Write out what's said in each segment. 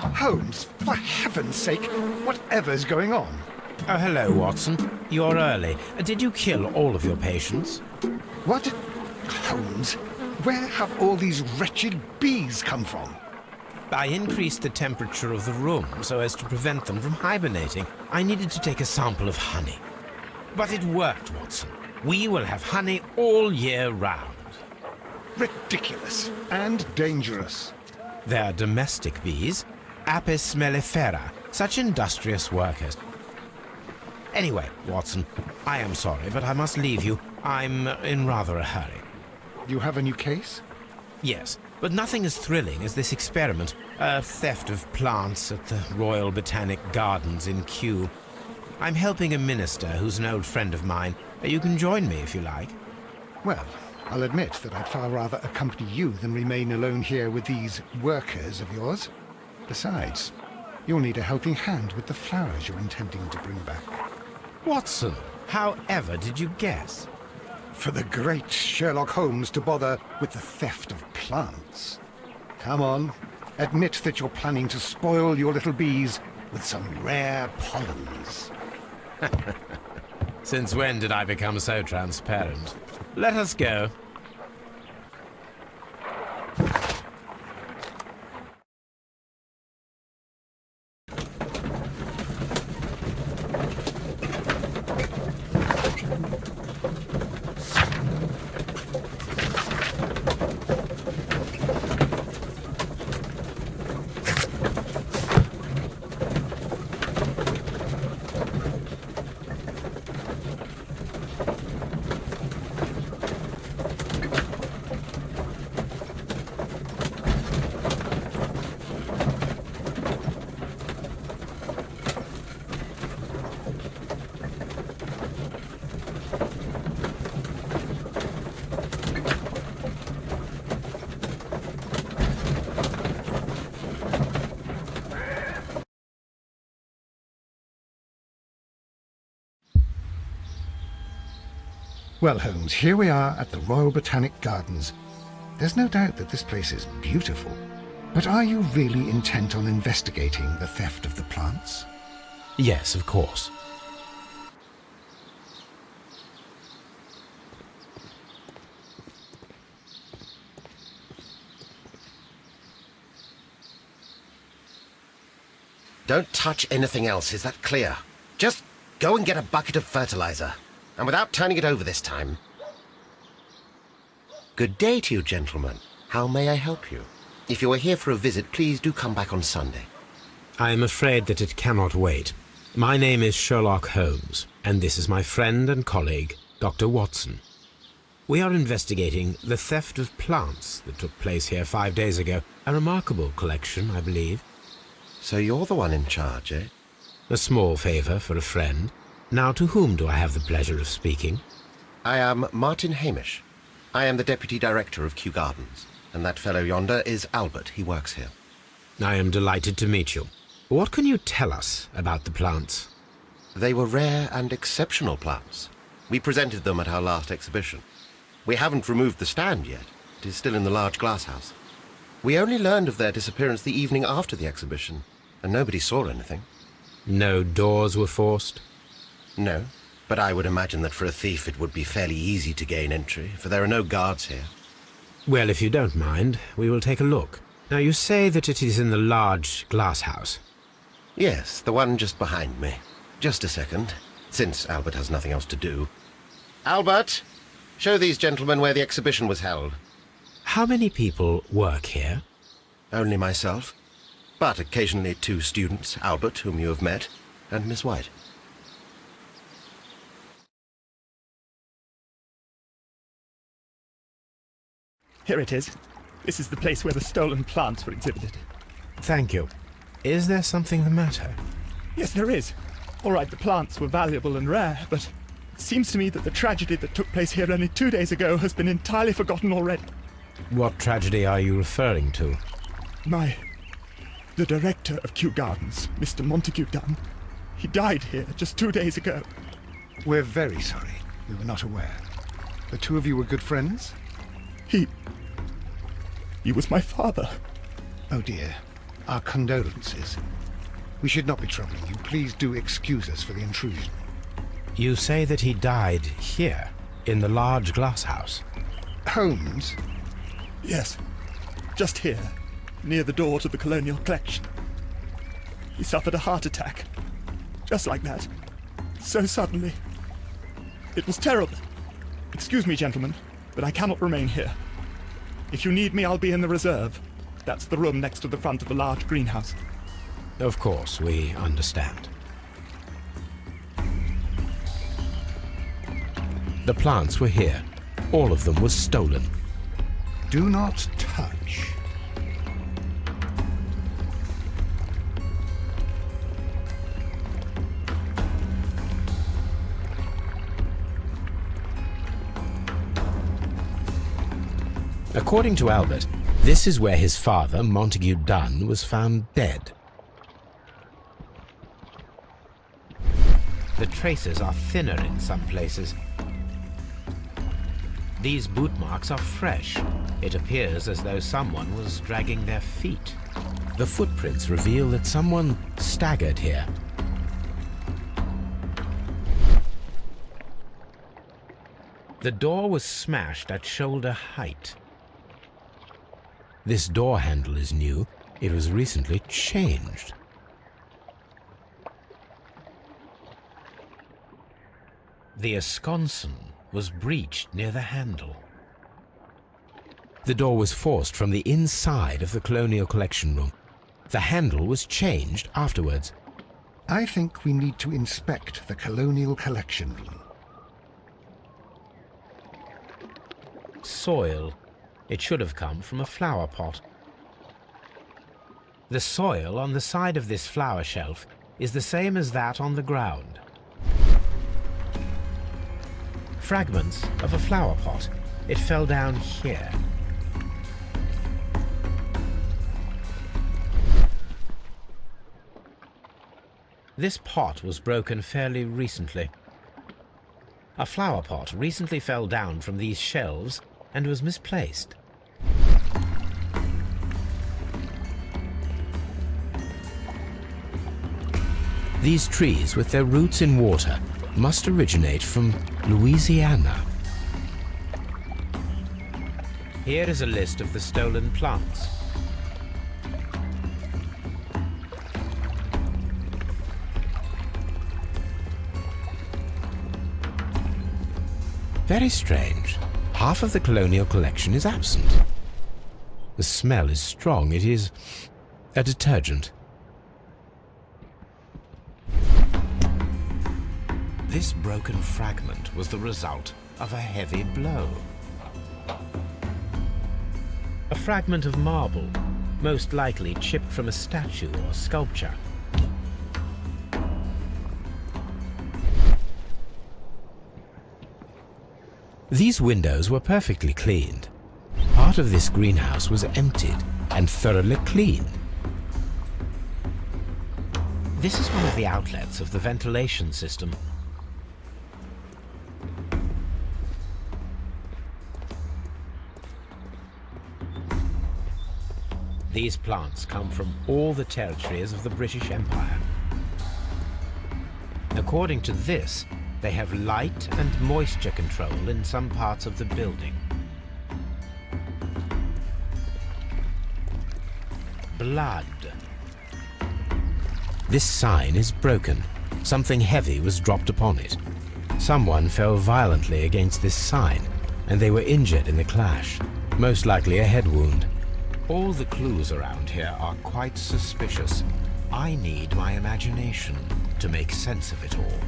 Holmes, for heaven's sake, whatever's going on? Oh, hello, Watson. You're early. Did you kill all of your patients? What? Holmes, where have all these wretched bees come from? I increased the temperature of the room so as to prevent them from hibernating. I needed to take a sample of honey. But it worked, Watson. We will have honey all year round. Ridiculous and dangerous. They're domestic bees, Apis mellifera, such industrious workers. Anyway, Watson, I am sorry, but I must leave you. I'm in rather a hurry. You have a new case? Yes, but nothing as thrilling as this experiment. A theft of plants at the Royal Botanic Gardens in Kew. I'm helping a minister who's an old friend of mine. You can join me if you like. Well, I'll admit that I'd far rather accompany you than remain alone here with these workers of yours. Besides, you'll need a helping hand with the flowers you're intending to bring back. Watson, however did you guess? For the great Sherlock Holmes to bother with the theft of plants. Come on, admit that you're planning to spoil your little bees with some rare pollens. Since when did I become so transparent? Let us go. Well, Holmes, here we are at the Royal Botanic Gardens. There's no doubt that this place is beautiful. But are you really intent on investigating the theft of the plants? Yes, of course. Don't touch anything else, is that clear? Just go and get a bucket of fertilizer. And without turning it over this time. Good day to you, gentlemen. How may I help you? If you are here for a visit, please do come back on Sunday. I am afraid that it cannot wait. My name is Sherlock Holmes, and this is my friend and colleague, Dr. Watson. We are investigating the theft of plants that took place here 5 days ago. A remarkable collection, I believe. So you're the one in charge, eh? A small favor for a friend. Now, to whom do I have the pleasure of speaking? I am Martin Hamish. I am the Deputy Director of Kew Gardens. And that fellow yonder is Albert. He works here. I am delighted to meet you. What can you tell us about the plants? They were rare and exceptional plants. We presented them at our last exhibition. We haven't removed the stand yet. It is still in the large glass house. We only learned of their disappearance the evening after the exhibition, and nobody saw anything. No doors were forced? No, but I would imagine that for a thief it would be fairly easy to gain entry, for there are no guards here. Well, if you don't mind, we will take a look. Now, you say that it is in the large glass house. Yes, the one just behind me. Just a second, since Albert has nothing else to do. Albert, show these gentlemen where the exhibition was held. How many people work here? Only myself, but occasionally 2 students, Albert, whom you have met, and Miss White. Here it is. This is the place where the stolen plants were exhibited. Thank you. Is there something the matter? Yes, there is. All right, the plants were valuable and rare, but it seems to me that the tragedy that took place here only 2 days ago has been entirely forgotten already. What tragedy are you referring to? The director of Kew Gardens, Mr. Montague Dunn, he died here just 2 days ago. We're very sorry. We were not aware. The two of you were good friends? He was my father. Oh dear. Our condolences. We should not be troubling you. Please do excuse us for the intrusion. You say that he died here, in the large glass house? Holmes? Yes, just here, near the door to the Colonial Collection. He suffered a heart attack. Just like that. So suddenly. It was terrible. Excuse me, gentlemen, but I cannot remain here. If you need me, I'll be in the reserve. That's the room next to the front of the large greenhouse. Of course, we understand. The plants were here. All of them were stolen. Do not touch. According to Albert, this is where his father, Montague Dunn, was found dead. The traces are thinner in some places. These boot marks are fresh. It appears as though someone was dragging their feet. The footprints reveal that someone staggered here. The door was smashed at shoulder height. This door handle is new. It was recently changed. The esconsson was breached near the handle. The door was forced from the inside of the Colonial Collection room. The handle was changed afterwards. I think we need to inspect the Colonial Collection room. Soil. It should have come from a flower pot. The soil on the side of this flower shelf is the same as that on the ground. Fragments of a flower pot. It fell down here. This pot was broken fairly recently. A flower pot recently fell down from these shelves and was misplaced. These trees, with their roots in water, must originate from Louisiana. Here is a list of the stolen plants. Very strange. Half of the Colonial Collection is absent. The smell is strong. It is a detergent. This broken fragment was the result of a heavy blow. A fragment of marble, most likely chipped from a statue or sculpture. These windows were perfectly cleaned. Part of this greenhouse was emptied and thoroughly cleaned. This is one of the outlets of the ventilation system. These plants come from all the territories of the British Empire. According to this, they have light and moisture control in some parts of the building. Blood. This sign is broken. Something heavy was dropped upon it. Someone fell violently against this sign, and they were injured in the clash, most likely a head wound. All the clues around here are quite suspicious. I need my imagination to make sense of it all.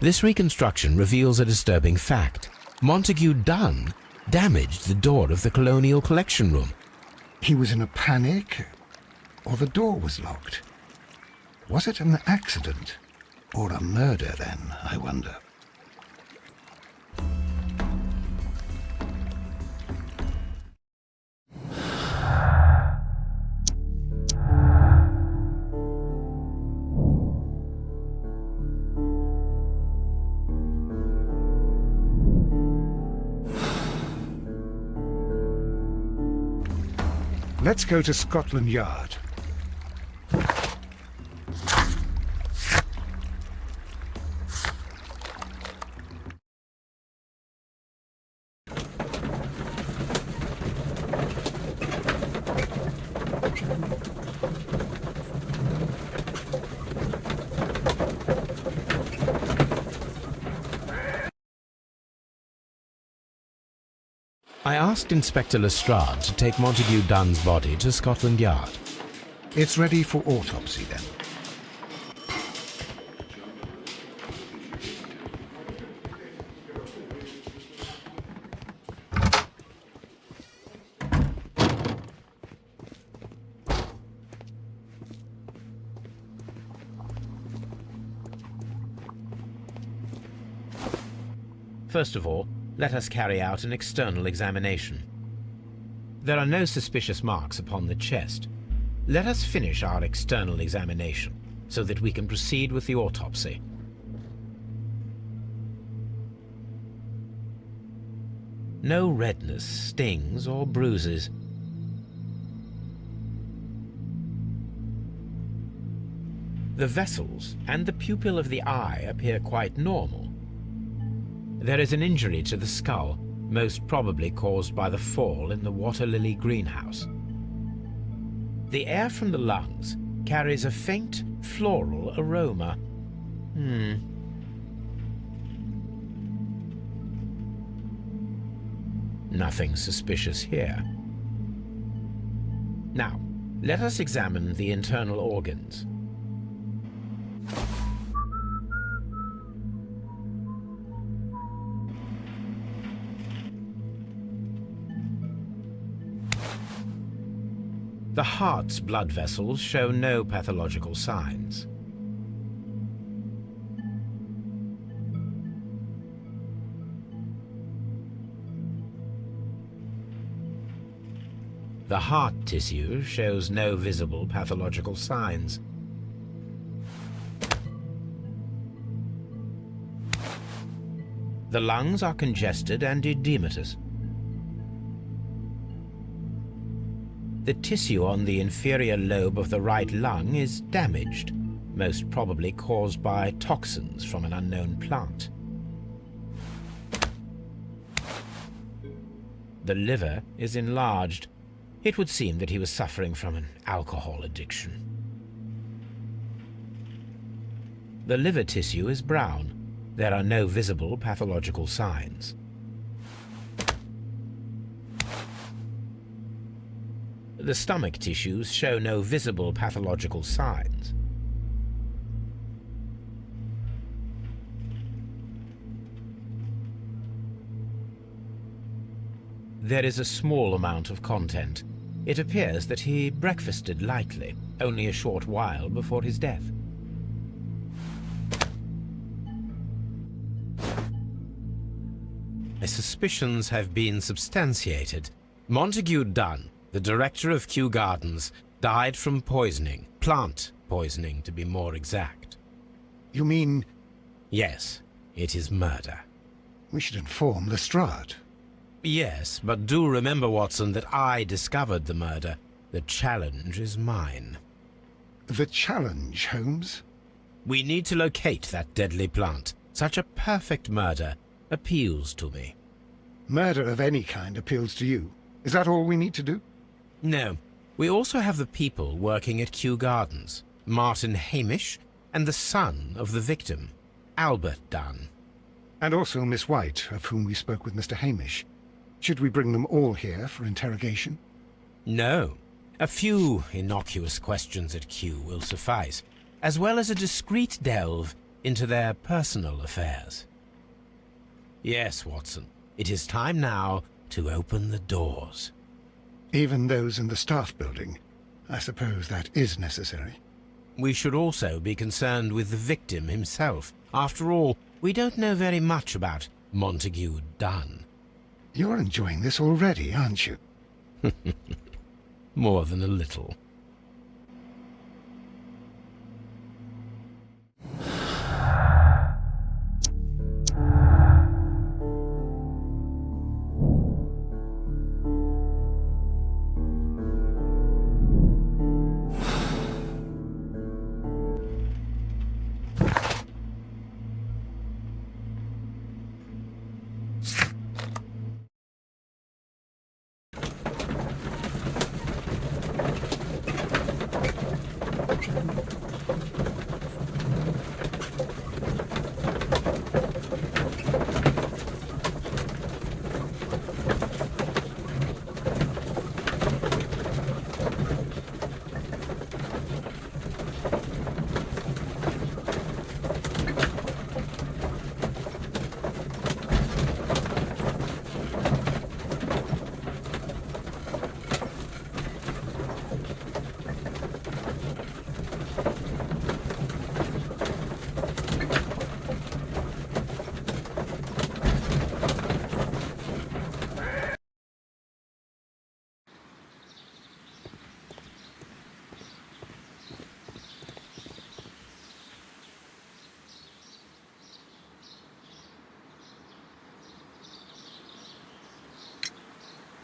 This reconstruction reveals a disturbing fact. Montague Dunn damaged the door of the Colonial Collection Room. He was in a panic, or the door was locked? Was it an accident, or a murder then, I wonder? Let's go to Scotland Yard. I asked Inspector Lestrade to take Montague Dunn's body to Scotland Yard. It's ready for autopsy then. First of all, let us carry out an external examination. There are no suspicious marks upon the chest. Let us finish our external examination so that we can proceed with the autopsy. No redness, stings, or bruises. The vessels and the pupil of the eye appear quite normal. There is an injury to the skull, most probably caused by the fall in the water lily greenhouse. The air from the lungs carries a faint floral aroma. Nothing suspicious here. Now, let us examine the internal organs. The heart's blood vessels show no pathological signs. The heart tissue shows no visible pathological signs. The lungs are congested and edematous. The tissue on the inferior lobe of the right lung is damaged, most probably caused by toxins from an unknown plant. The liver is enlarged. It would seem that he was suffering from an alcohol addiction. The liver tissue is brown. There are no visible pathological signs. The stomach tissues show no visible pathological signs. There is a small amount of content. It appears that he breakfasted lightly, only a short while before his death. My suspicions have been substantiated. Montague Dunn, the director of Kew Gardens, died from poisoning. Plant poisoning, to be more exact. You mean... Yes, it is murder. We should inform Lestrade. Yes, but do remember, Watson, that I discovered the murder. The challenge is mine. The challenge, Holmes? We need to locate that deadly plant. Such a perfect murder appeals to me. Murder of any kind appeals to you. Is that all we need to do? No. We also have the people working at Kew Gardens. Martin Hamish and the son of the victim, Albert Dunn. And also Miss White, of whom we spoke with Mr. Hamish. Should we bring them all here for interrogation? No. A few innocuous questions at Kew will suffice, as well as a discreet delve into their personal affairs. Yes, Watson, it is time now to open the doors. Even those in the staff building. I suppose that is necessary. We should also be concerned with the victim himself. After all, we don't know very much about Montague Dunn. You're enjoying this already, aren't you? More than a little.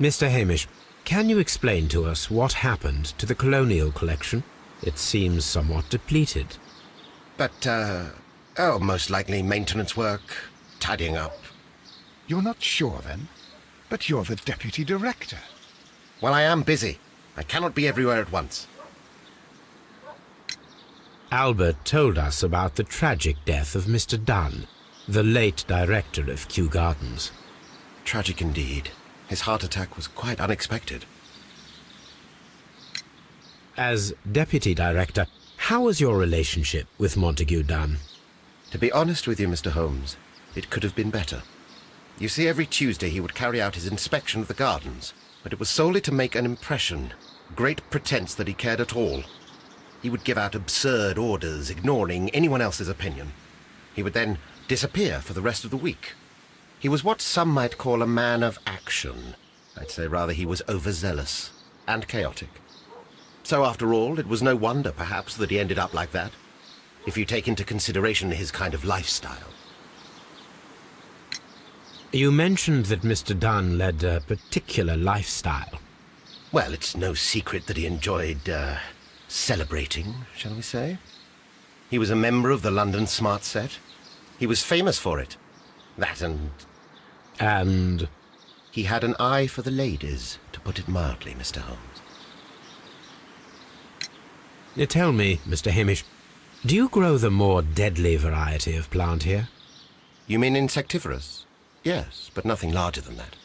Mr. Hamish, can you explain to us what happened to the colonial collection? It seems somewhat depleted. But, most likely maintenance work, tidying up. You're not sure, then? But you're the deputy director. Well, I am busy. I cannot be everywhere at once. Albert told us about the tragic death of Mr. Dunn, the late director of Kew Gardens. Tragic indeed. His heart attack was quite unexpected. As deputy director, how was your relationship with Montague Dunn? To be honest with you, Mr. Holmes, it could have been better. You see, every Tuesday he would carry out his inspection of the gardens, but it was solely to make an impression, great pretense that he cared at all. He would give out absurd orders, ignoring anyone else's opinion. He would then disappear for the rest of the week. He was what some might call a man of action. I'd say rather he was overzealous and chaotic. So after all, it was no wonder, perhaps, that he ended up like that, if you take into consideration his kind of lifestyle. You mentioned that Mr. Dunn led a particular lifestyle. Well, it's no secret that he enjoyed, celebrating, shall we say? He was a member of the London Smart Set. He was famous for it. That And he had an eye for the ladies, to put it mildly, Mr. Holmes. Tell me, Mr. Hamish, do you grow the more deadly variety of plant here? You mean insectivorous? Yes, but nothing larger than that.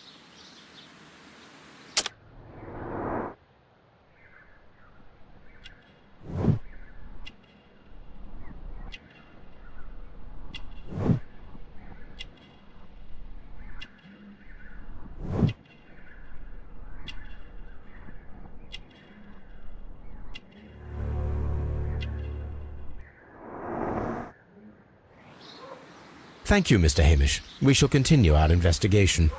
Thank you, Mr. Hamish. We shall continue our investigation.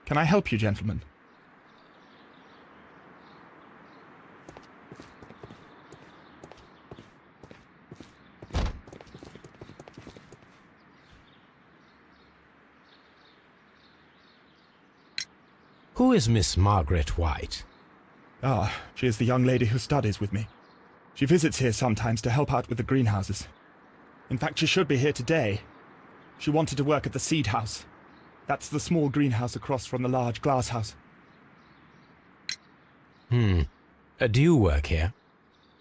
Can I help you, gentlemen? Who is Miss Margaret White? Ah, she is the young lady who studies with me. She visits here sometimes to help out with the greenhouses. In fact, she should be here today. She wanted to work at the seed house. That's the small greenhouse across from the large glass house. Do you work here?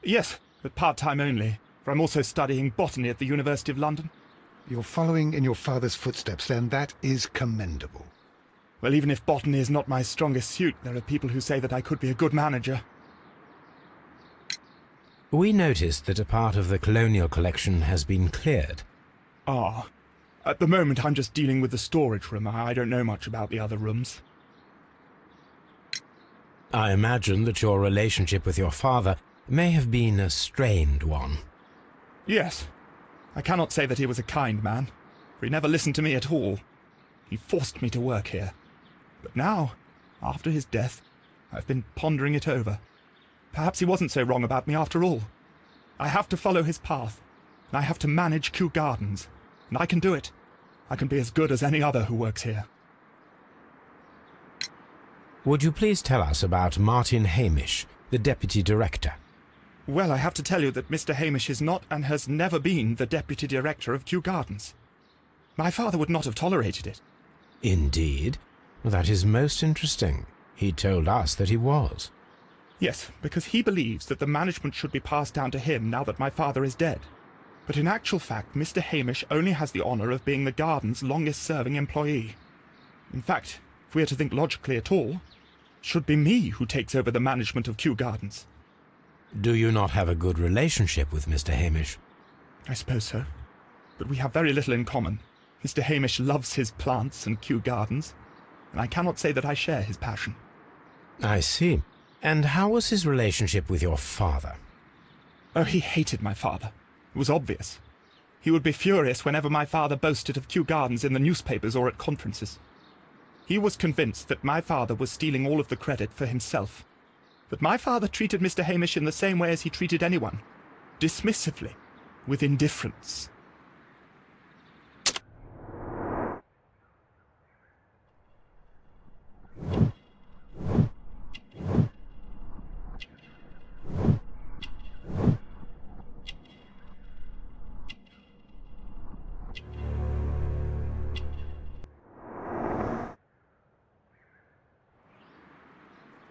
Yes, but part-time only, for I'm also studying botany at the University of London. You're following in your father's footsteps, then. That is commendable. Well, even if botany is not my strongest suit, there are people who say that I could be a good manager. We noticed that a part of the colonial collection has been cleared. Ah. At the moment, I'm just dealing with the storage room. I don't know much about the other rooms. I imagine that your relationship with your father may have been a strained one. Yes. I cannot say that he was a kind man, for he never listened to me at all. He forced me to work here. But now, after his death, I've been pondering it over. Perhaps he wasn't so wrong about me after all. I have to follow his path, and I have to manage Kew Gardens. And I can do it. I can be as good as any other who works here. Would you please tell us about Martin Hamish, the Deputy Director? Well, I have to tell you that Mr. Hamish is not and has never been the Deputy Director of Kew Gardens. My father would not have tolerated it. Indeed? Well, that is most interesting. He told us that he was. Yes, because he believes that the management should be passed down to him now that my father is dead. But in actual fact, Mr. Hamish only has the honour of being the garden's longest-serving employee. In fact, if we are to think logically at all, it should be me who takes over the management of Kew Gardens. Do you not have a good relationship with Mr. Hamish? I suppose so. But we have very little in common. Mr. Hamish loves his plants and Kew Gardens, and I cannot say that I share his passion. I see. And how was his relationship with your father? Oh, he hated my father. It was obvious. He would be furious whenever my father boasted of Kew Gardens in the newspapers or at conferences. He was convinced that my father was stealing all of the credit for himself. But my father treated Mr. Hamish in the same way as he treated anyone. Dismissively, with indifference.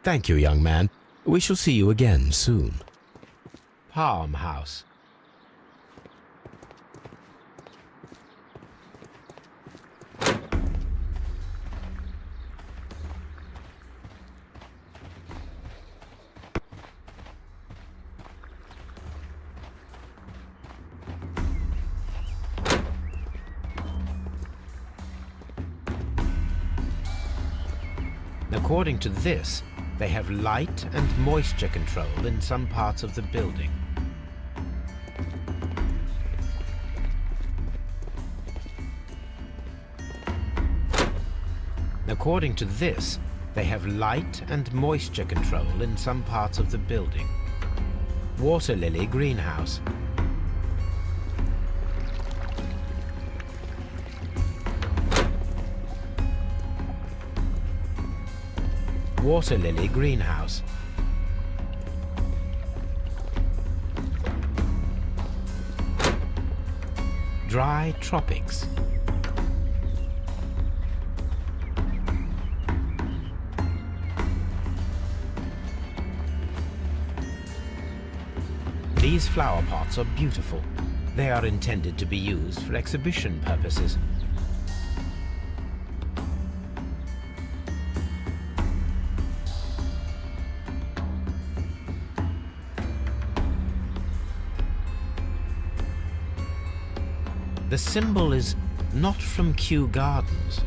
Thank you, young man. We shall see you again soon. Palm House. According to this, they have light and moisture control in some parts of the building. According to this, they have light and moisture control in some parts of the building. Water lily greenhouse. Water lily greenhouse. Dry tropics. These flower pots are beautiful. They are intended to be used for exhibition purposes. The symbol is not from Kew Gardens.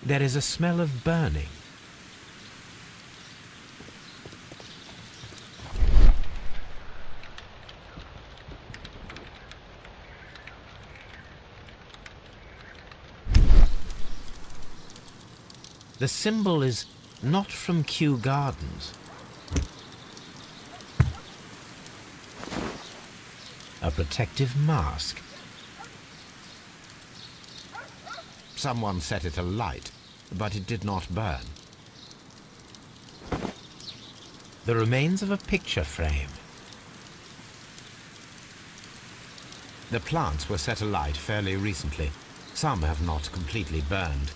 There is a smell of burning. The symbol is not from Kew Gardens. A protective mask. Someone set it alight, but it did not burn. the remains of a picture frame. The plants were set alight fairly recently. Some have not completely burned.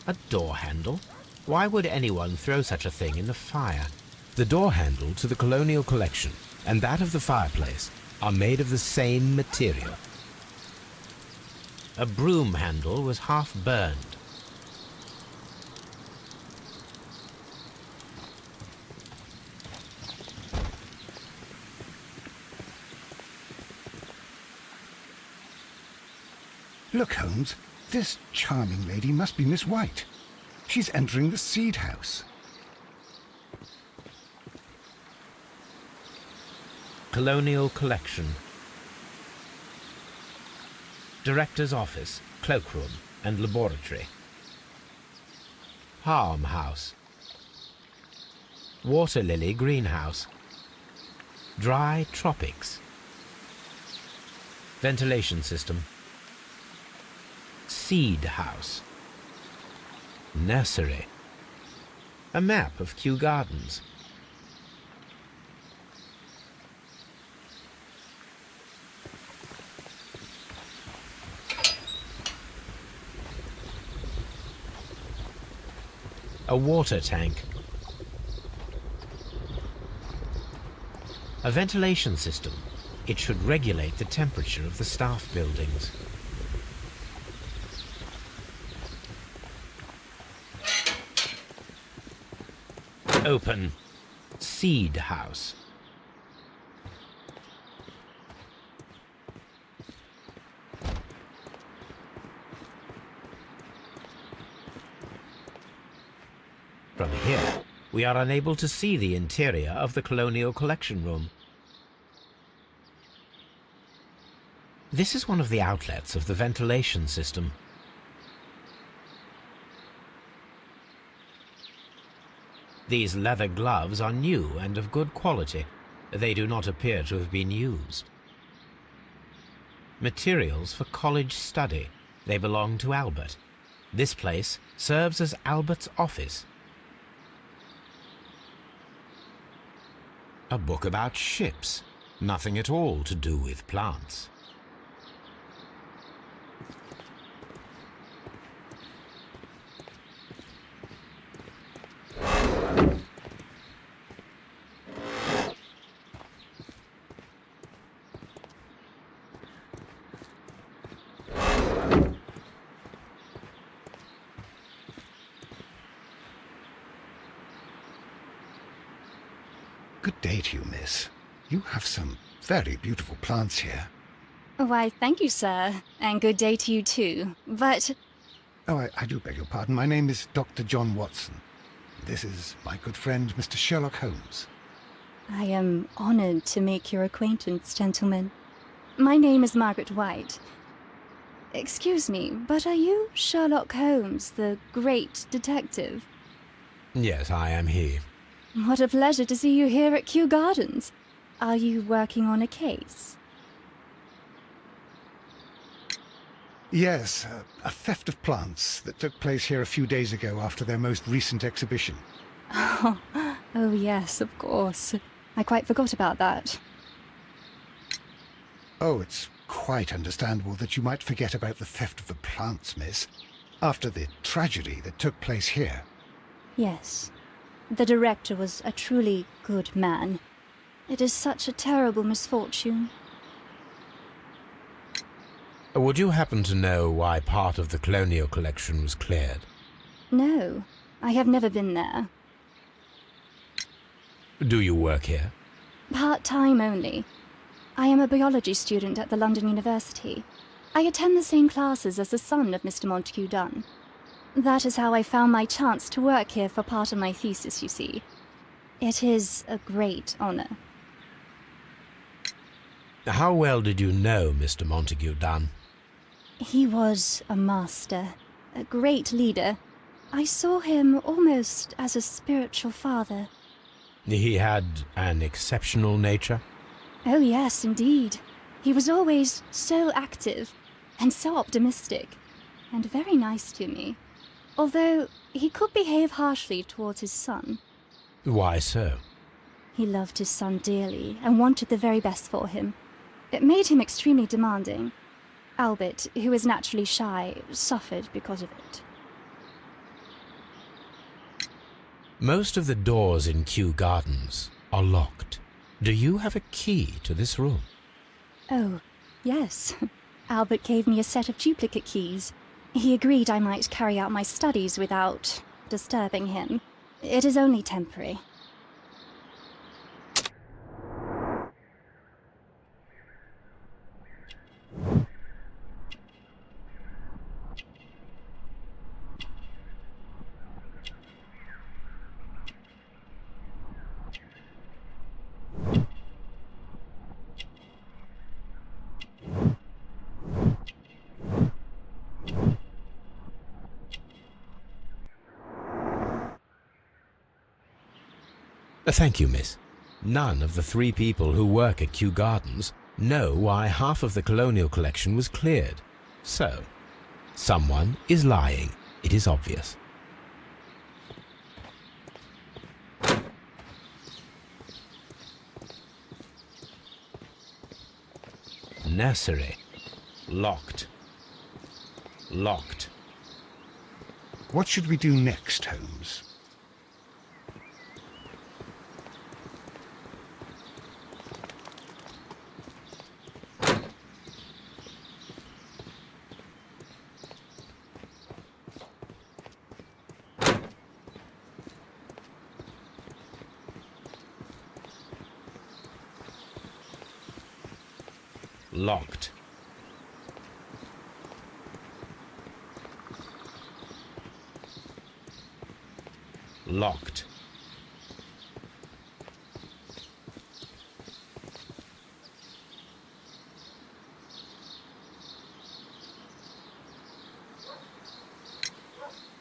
A door handle? Why would anyone throw such a thing in the fire? The door handle to the colonial collection and that of the fireplace are made of the same material. A broom handle was half burned. Look, Holmes, this charming lady must be Miss White. She's entering the seed house. Colonial collection. Director's office, cloakroom, and laboratory. Palm house. Water lily greenhouse. Dry tropics. Ventilation system. Seed house. Nursery. A map of Kew Gardens. A water tank. A ventilation system. It should regulate the temperature of the staff buildings. Open. Seed house. From here, we are unable to see the interior of the colonial collection room. This is one of the outlets of the ventilation system. These leather gloves are new and of good quality. They do not appear to have been used. Materials for college study. They belong to Albert. This place serves as Albert's office. A book about ships. Nothing at all to do with plants. Good day to you, miss. You have some very beautiful plants here. Why, thank you, sir. And good day to you too. But... Oh, I do beg your pardon. My name is Dr. John Watson. This is my good friend, Mr. Sherlock Holmes. I am honored to make your acquaintance, gentlemen. My name is Margaret White. Excuse me, but are you Sherlock Holmes, the great detective? Yes, I am he. What a pleasure to see you here at Kew Gardens. Are you working on a case? Yes, a theft of plants that took place here a few days ago after their most recent exhibition. Oh yes, of course. I quite forgot about that. Oh, it's quite understandable that you might forget about the theft of the plants, miss, after the tragedy that took place here. Yes. The director was a truly good man. It is such a terrible misfortune. Would you happen to know why part of the colonial collection was cleared? No, I have never been there. Do you work here? Part-time only. I am a biology student at the London University. I attend the same classes as the son of Mr. Montague Dunn. That is how I found my chance to work here for part of my thesis, you see. It is a great honor. How well did you know Mr. Montague Dunn? He was a master, a great leader. I saw him almost as a spiritual father. He had an exceptional nature? Oh yes, indeed. He was always so active and so optimistic and very nice to me. Although he could behave harshly towards his son. Why so? He loved his son dearly and wanted the very best for him. It made him extremely demanding. Albert, who is naturally shy, suffered because of it. Most of the doors in Kew Gardens are locked. Do you have a key to this room? Oh, yes. Albert gave me a set of duplicate keys. He agreed I might carry out my studies without disturbing him. It is only temporary. Thank you, miss. None of the 3 people who work at Kew Gardens know why half of the colonial collection was cleared. So, someone is lying. It is obvious. Nursery. Locked. Locked. What should we do next, Holmes? Locked. Locked.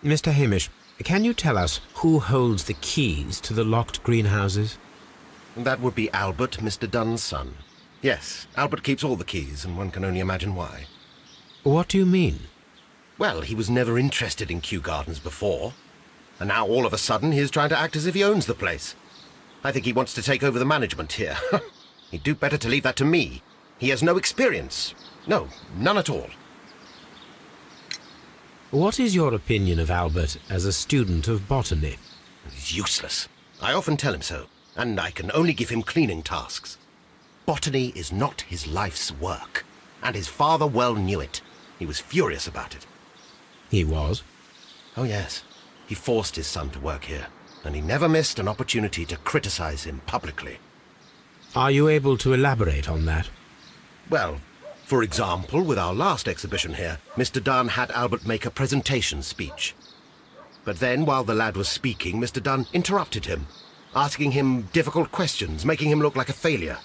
Mr. Hamish, can you tell us who holds the keys to the locked greenhouses? That would be Albert, Mr. Dunn's son. Yes, Albert keeps all the keys, and one can only imagine why. What do you mean? Well, he was never interested in Kew Gardens before, and now all of a sudden he is trying to act as if he owns the place. I think he wants to take over the management here. He'd do better to leave that to me. He has no experience. No, none at all. What is your opinion of Albert as a student of botany? He's useless. I often tell him so, and I can only give him cleaning tasks. Botany is not his life's work, and his father well knew it. He was furious about it. He was? Oh, yes. He forced his son to work here, and he never missed an opportunity to criticize him publicly. Are you able to elaborate on that? Well, for example, with our last exhibition here, Mr. Dunn had Albert make a presentation speech. But then, while the lad was speaking, Mr. Dunn interrupted him, asking him difficult questions, making him look like a failure.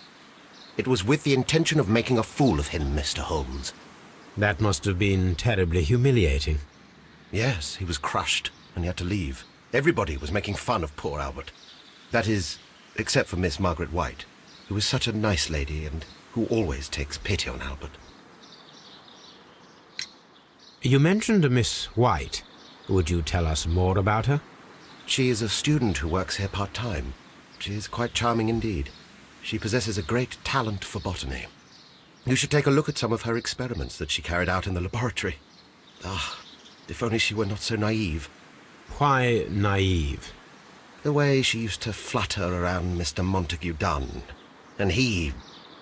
It was with the intention of making a fool of him, Mr. Holmes. That must have been terribly humiliating. Yes, he was crushed, and he had to leave. Everybody was making fun of poor Albert. That is, except for Miss Margaret White, who was such a nice lady and who always takes pity on Albert. You mentioned a Miss White. Would you tell us more about her? She is a student who works here part-time. She is quite charming indeed. She possesses a great talent for botany. You should take a look at some of her experiments that she carried out in the laboratory. Ah, if only she were not so naive. Why naive? The way she used to flutter around Mr. Montague Dunn. And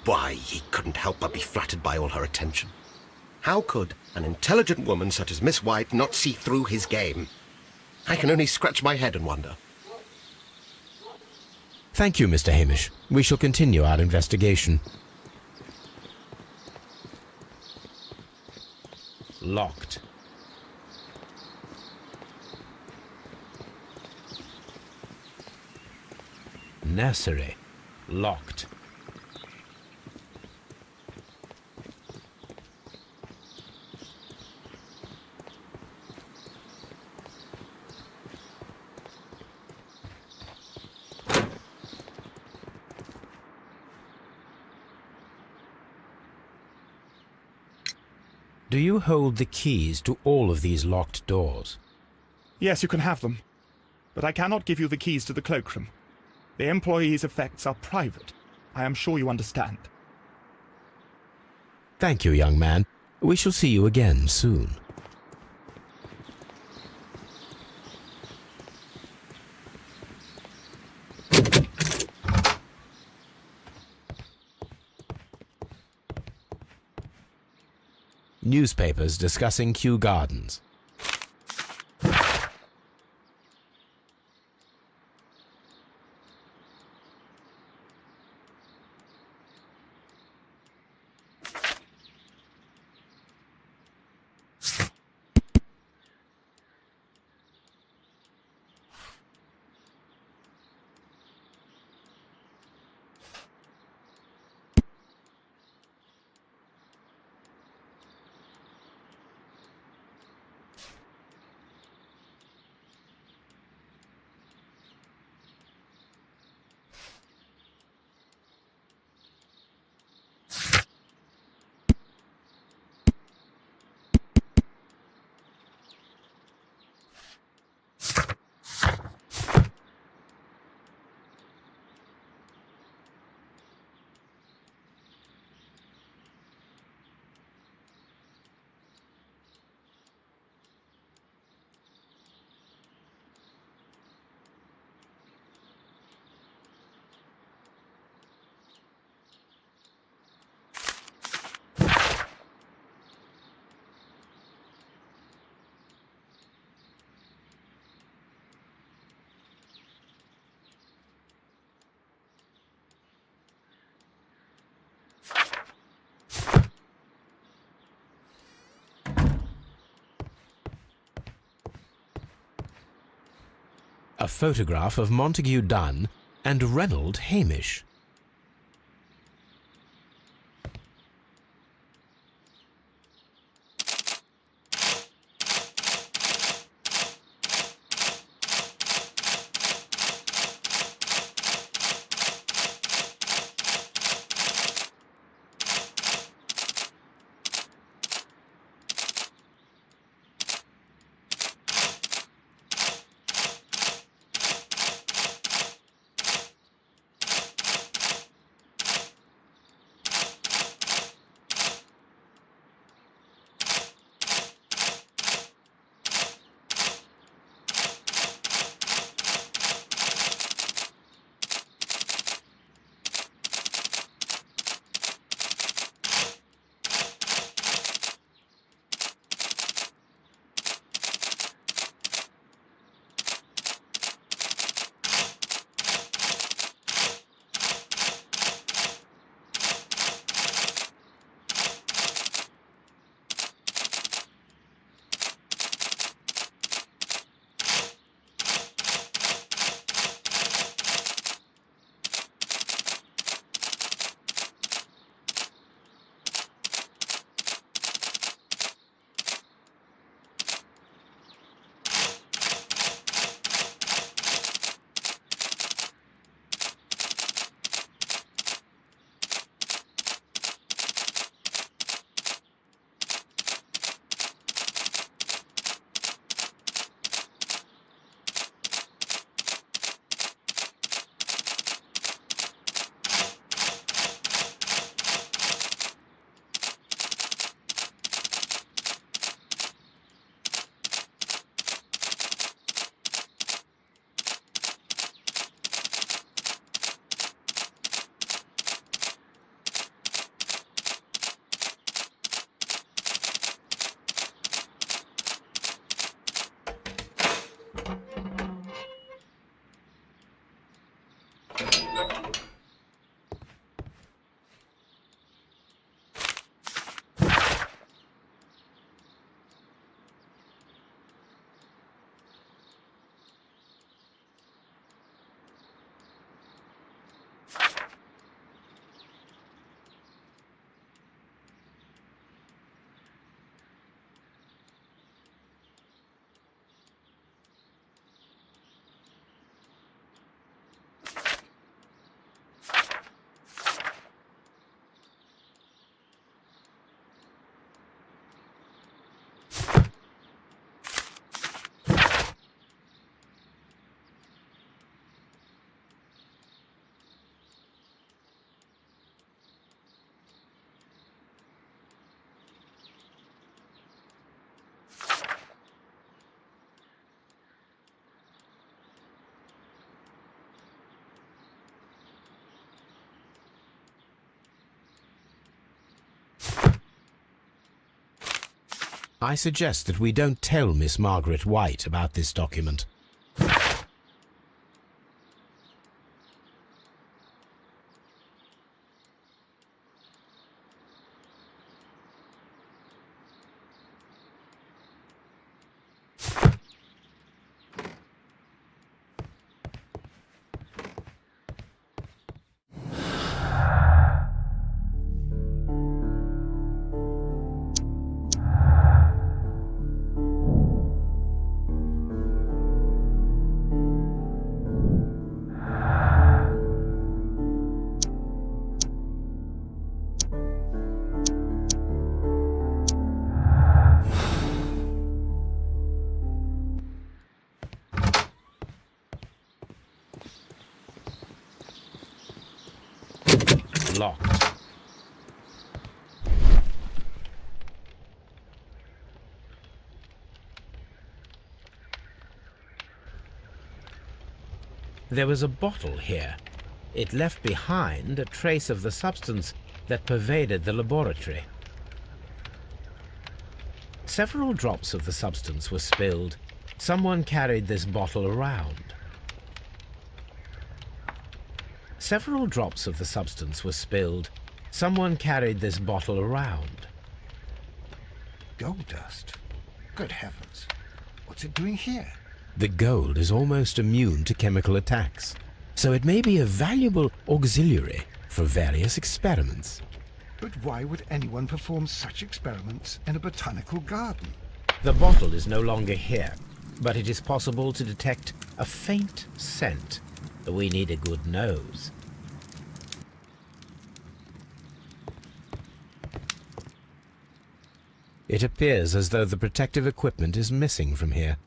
why, he couldn't help but be flattered by all her attention. How could an intelligent woman such as Miss White not see through his game? I can only scratch my head and wonder. Thank you, Mr. Hamish. We shall continue our investigation. Locked. Nursery. Locked. Do you hold the keys to all of these locked doors? Yes, you can have them. But I cannot give you the keys to the cloakroom. The employees' effects are private. I am sure you understand. Thank you, young man. We shall see you again soon. Newspapers discussing Kew Gardens. A photograph of Montague Dunn and Reynold Hamish. I suggest that we don't tell Miss Margaret White about this document. Locked. There was a bottle here. It left behind a trace of the substance that pervaded the laboratory. Several drops of the substance were spilled. Someone carried this bottle around. Several drops of the substance were spilled. Someone carried this bottle around. Gold dust? Good heavens. What's it doing here? The gold is almost immune to chemical attacks, so it may be a valuable auxiliary for various experiments. But why would anyone perform such experiments in a botanical garden? The bottle is no longer here, but it is possible to detect a faint scent. We need a good nose. It appears as though the protective equipment is missing from here.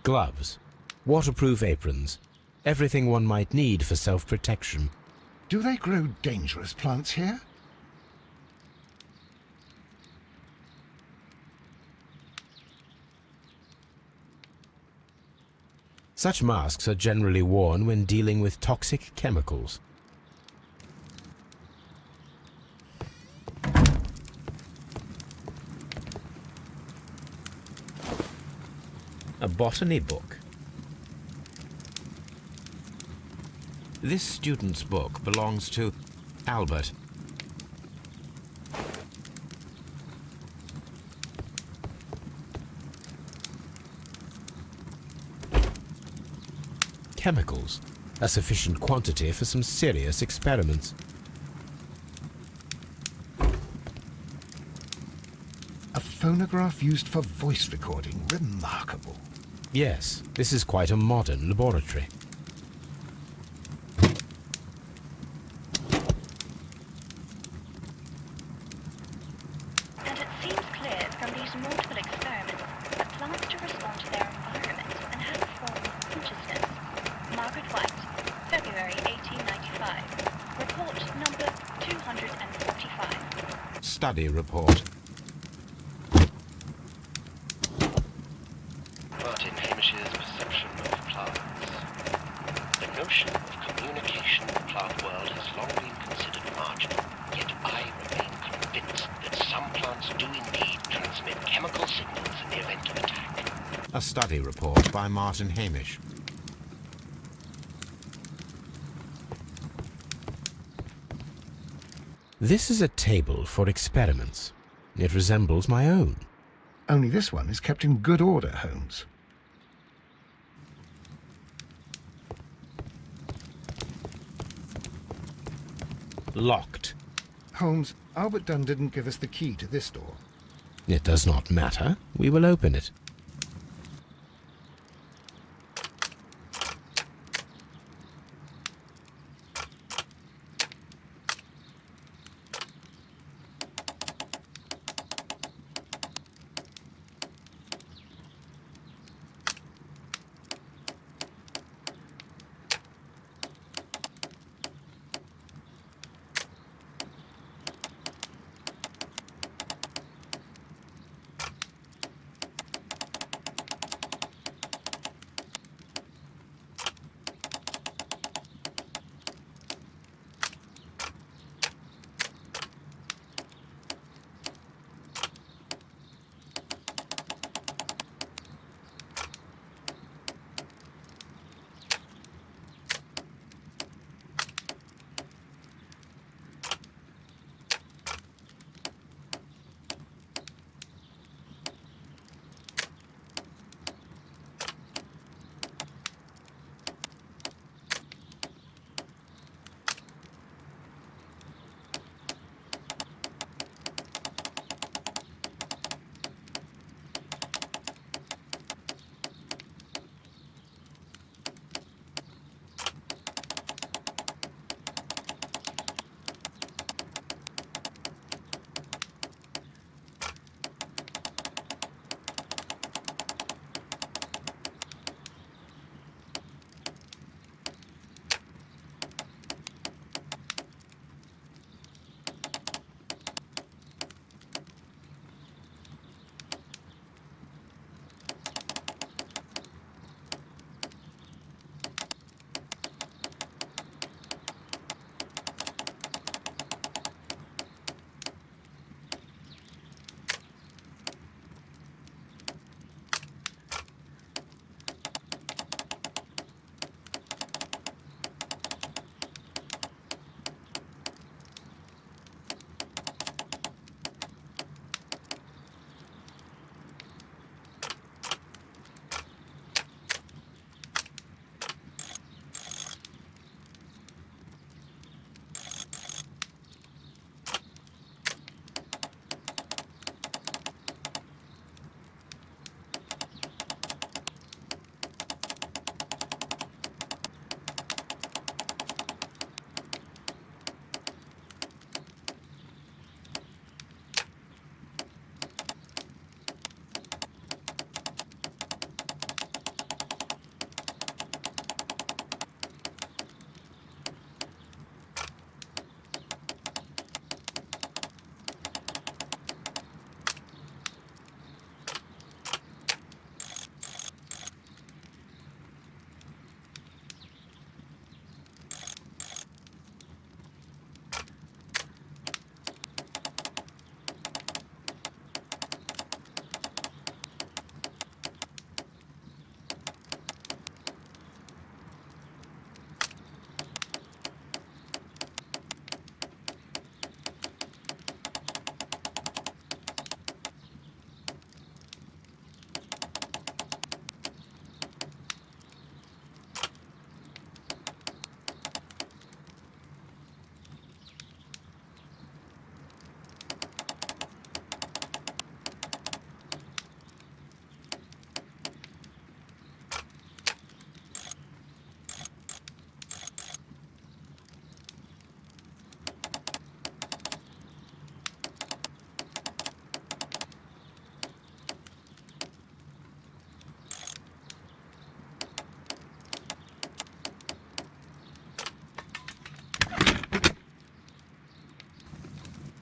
Gloves, waterproof aprons, everything one might need for self-protection. Do they grow dangerous plants here? Such masks are generally worn when dealing with toxic chemicals. A botany book. This student's book belongs to Albert. Chemicals, a sufficient quantity for some serious experiments. A phonograph used for voice recording. Remarkable. Yes, this is quite a modern laboratory. And it seems clear from these multiple experiments that plants do respond to their environment and have a form of consciousness. Margaret White, February 1895. Report number 245. Study report. Martin Hamish's perception of plants. The notion of communication in the plant world has long been considered marginal, yet I remain convinced that some plants do indeed transmit chemical signals in the event of attack. A study report by Martin Hamish. This is a table for experiments. It resembles my own. Only this one is kept in good order, Holmes. Locked. Holmes, Albert Dunn didn't give us the key to this door. It does not matter. We will open it.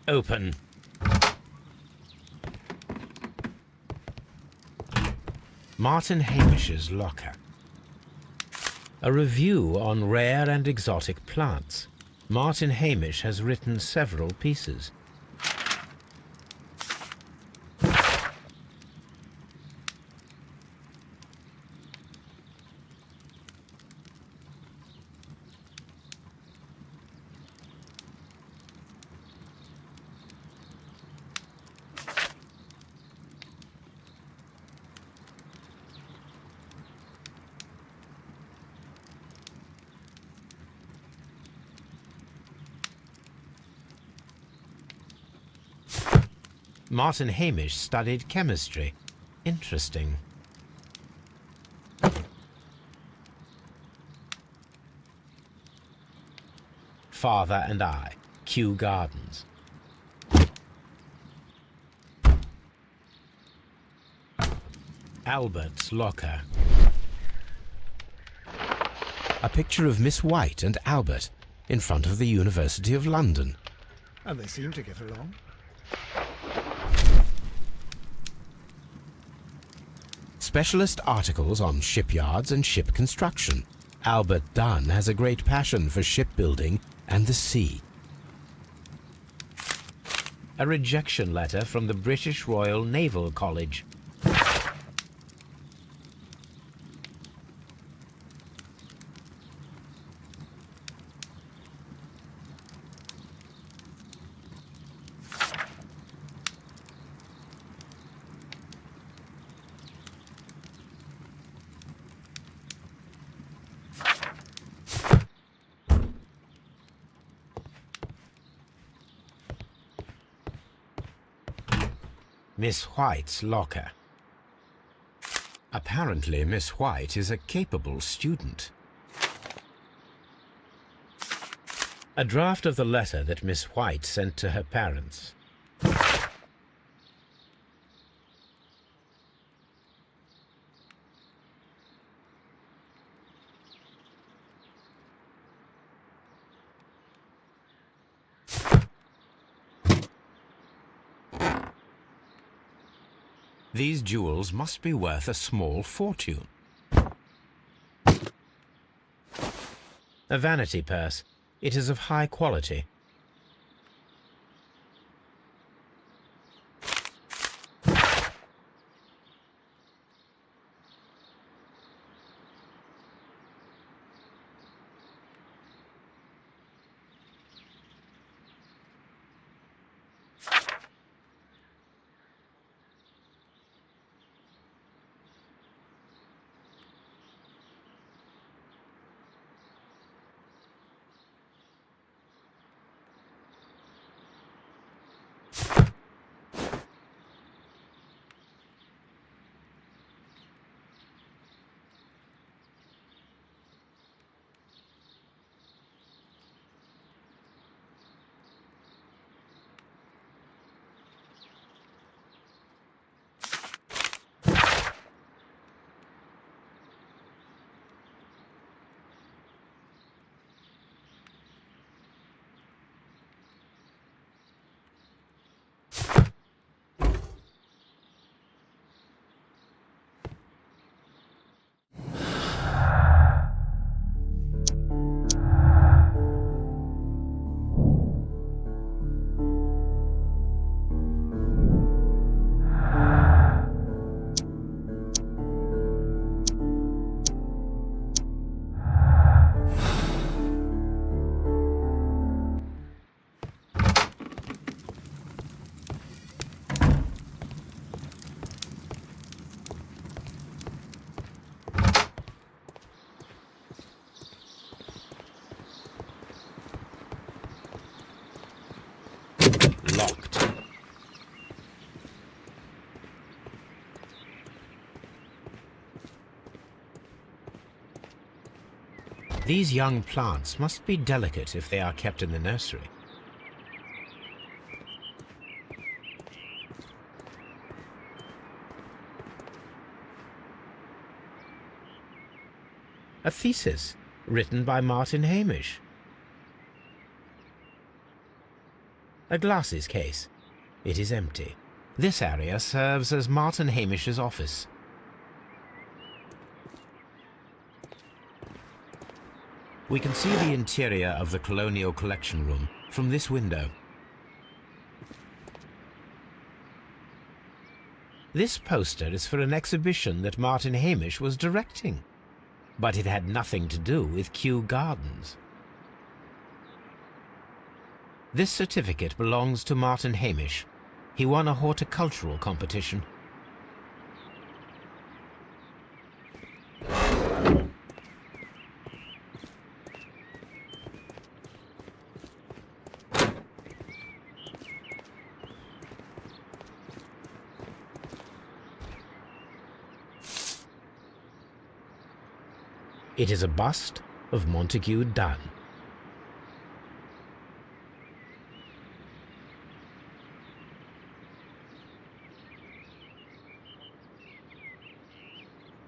Open. Martin Hamish's locker. A review on rare and exotic plants. Martin Hamish has written several pieces. Martin Hamish studied chemistry. Interesting. Father and I, Kew Gardens. Albert's locker. A picture of Miss White and Albert in front of the University of London. And they seem to get along. Specialist articles on shipyards and ship construction. Albert Dunn has a great passion for shipbuilding and the sea. A rejection letter from the British Royal Naval College. Miss White's locker. Apparently, Miss White is a capable student. A draft of the letter that Miss White sent to her parents. These jewels must be worth a small fortune. A vanity purse. It is of high quality. Locked. These young plants must be delicate if they are kept in the nursery. A thesis written by Martin Hamish. A glasses case. It is empty. This area serves as Martin Hamish's office. We can see the interior of the Colonial Collection Room from this window. This poster is for an exhibition that Martin Hamish was directing, but it had nothing to do with Kew Gardens. This certificate belongs to Martin Hamish. He won a horticultural competition. It is a bust of Montague Dunn.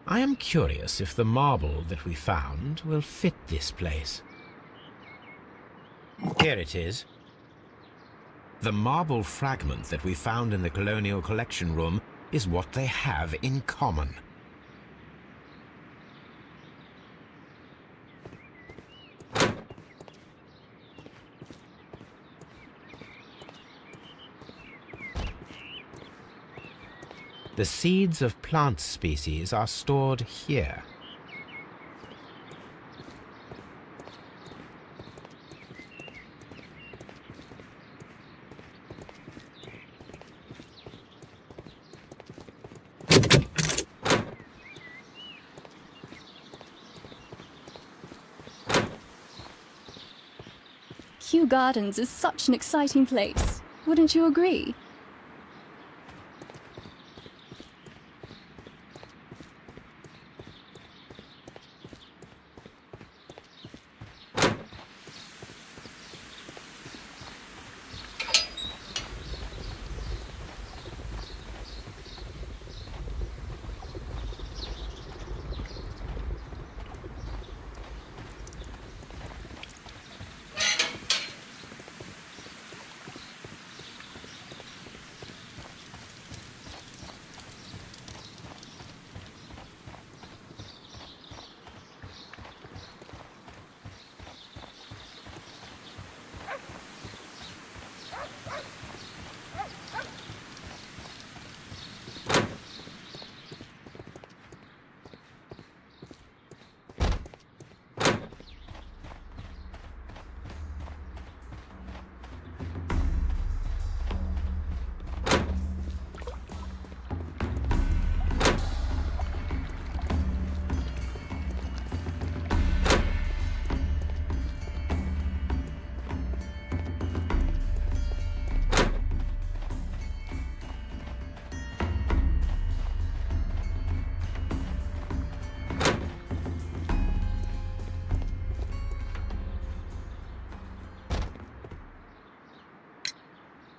I am curious if the marble that we found will fit this place. Here it is. The marble fragment that we found in the Colonial Collection Room is what they have in common. The seeds of plant species are stored here. Kew Gardens is such an exciting place. Wouldn't you agree?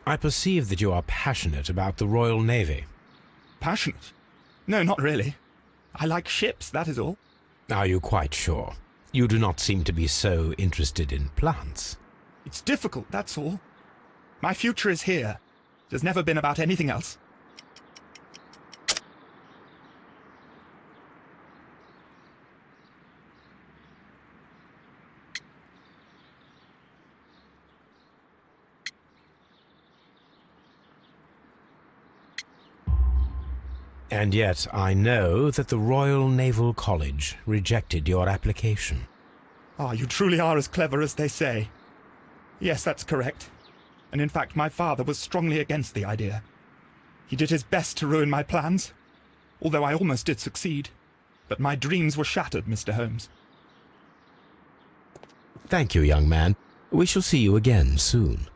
I perceive that you are passionate about the Royal Navy. Passionate? No, not really. I like ships, that is all. Are you quite sure? You do not seem to be so interested in plants. It's difficult, that's all. My future is here. It has never been about anything else. And yet I know that the Royal Naval College rejected your application. Ah, you truly are as clever as they say. Yes, that's correct. And in fact, my father was strongly against the idea. He did his best to ruin my plans, although I almost did succeed. But my dreams were shattered, Mr. Holmes. Thank you, young man. We shall see you again soon.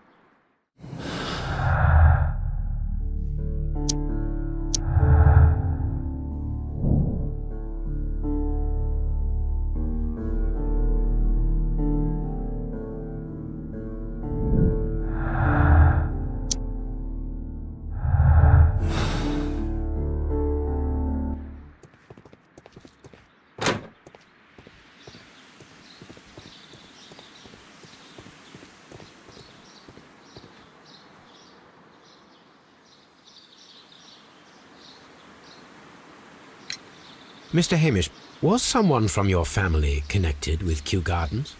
Mr. Hamish, was someone from your family connected with Kew Gardens?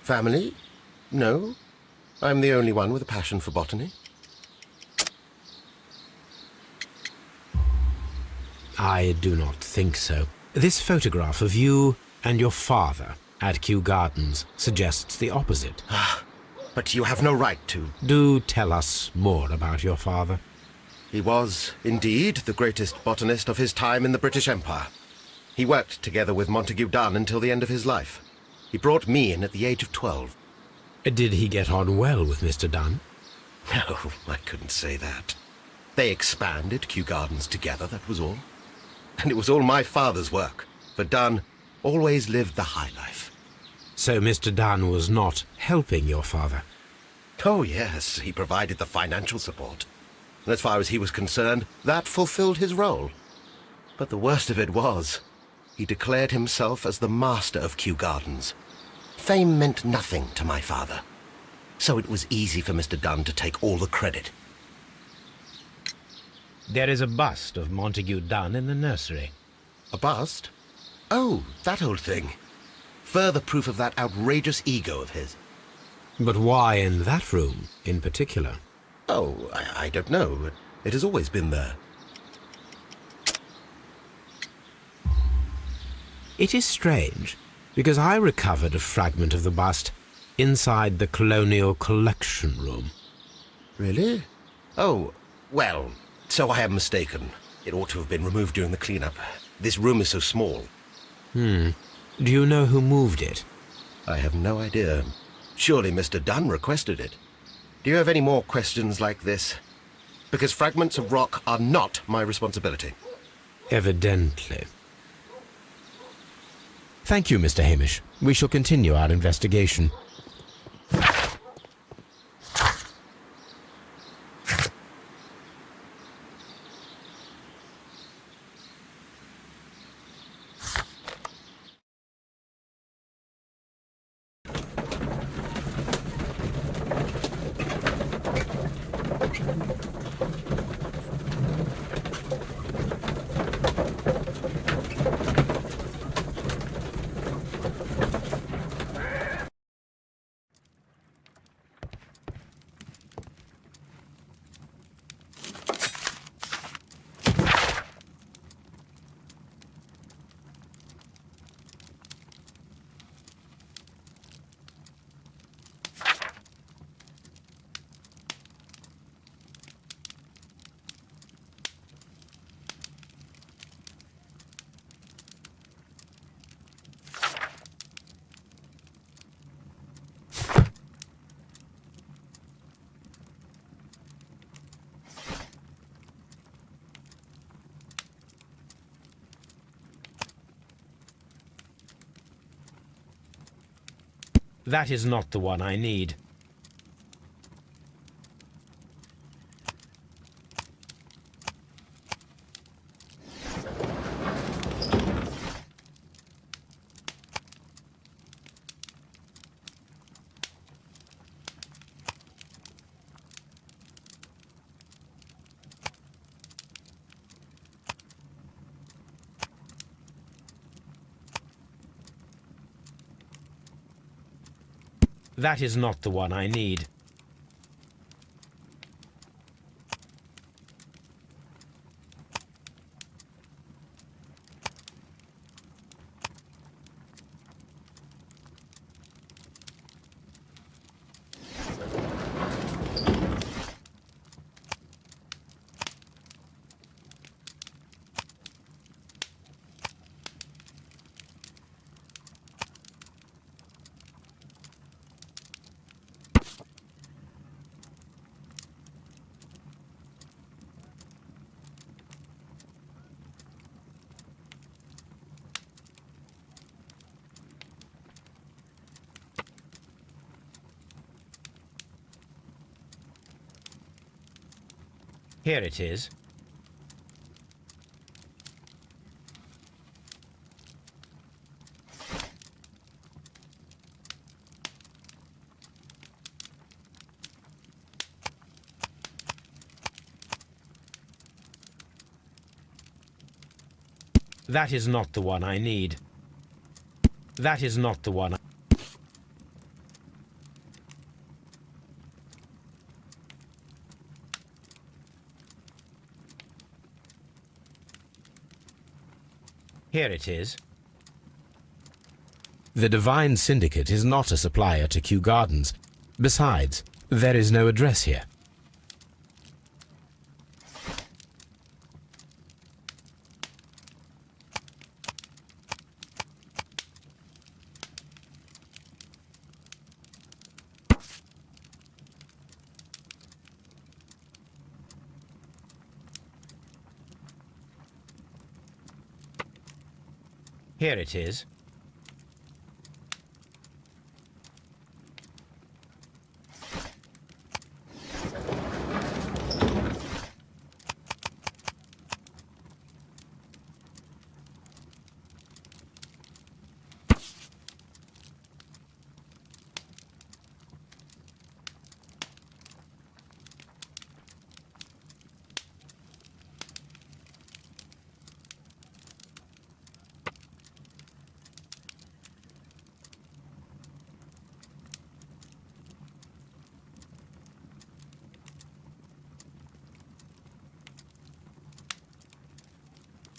Family? No. I'm the only one with a passion for botany. I do not think so. This photograph of you and your father at Kew Gardens suggests the opposite. But you have no right to. Do tell us more about your father. He was, indeed, the greatest botanist of his time in the British Empire. He worked together with Montague Dunn until the end of his life. He brought me in at the age of 12. Did he get on well with Mr. Dunn? No, I couldn't say that. They expanded Kew Gardens together, that was all. And it was all my father's work, for Dunn always lived the high life. So Mr. Dunn was not helping your father? Oh, yes, he provided the financial support. And as far as he was concerned, that fulfilled his role. But the worst of it was, he declared himself as the master of Kew Gardens. Fame meant nothing to my father, so it was easy for Mr. Dunn to take all the credit. There is a bust of Montague Dunn in the nursery. A bust? Oh, that old thing. Further proof of that outrageous ego of his. But why in that room in particular? Oh, I don't know. It has always been there. It is strange, because I recovered a fragment of the bust inside the Colonial Collection Room. Really? Oh, well, so I am mistaken. It ought to have been removed during the cleanup. This room is so small. Do you know who moved it? I have no idea. Surely Mr. Dunn requested it. Do you have any more questions like this? Because fragments of rock are not my responsibility. Evidently. Thank you, Mr. Hamish. We shall continue our investigation. That is not the one I need. That is not the one I need. Here it is. That is not the one I need. That is not the one. Here it is. The Divine Syndicate is not a supplier to Kew Gardens. Besides, there is no address here. Here it is.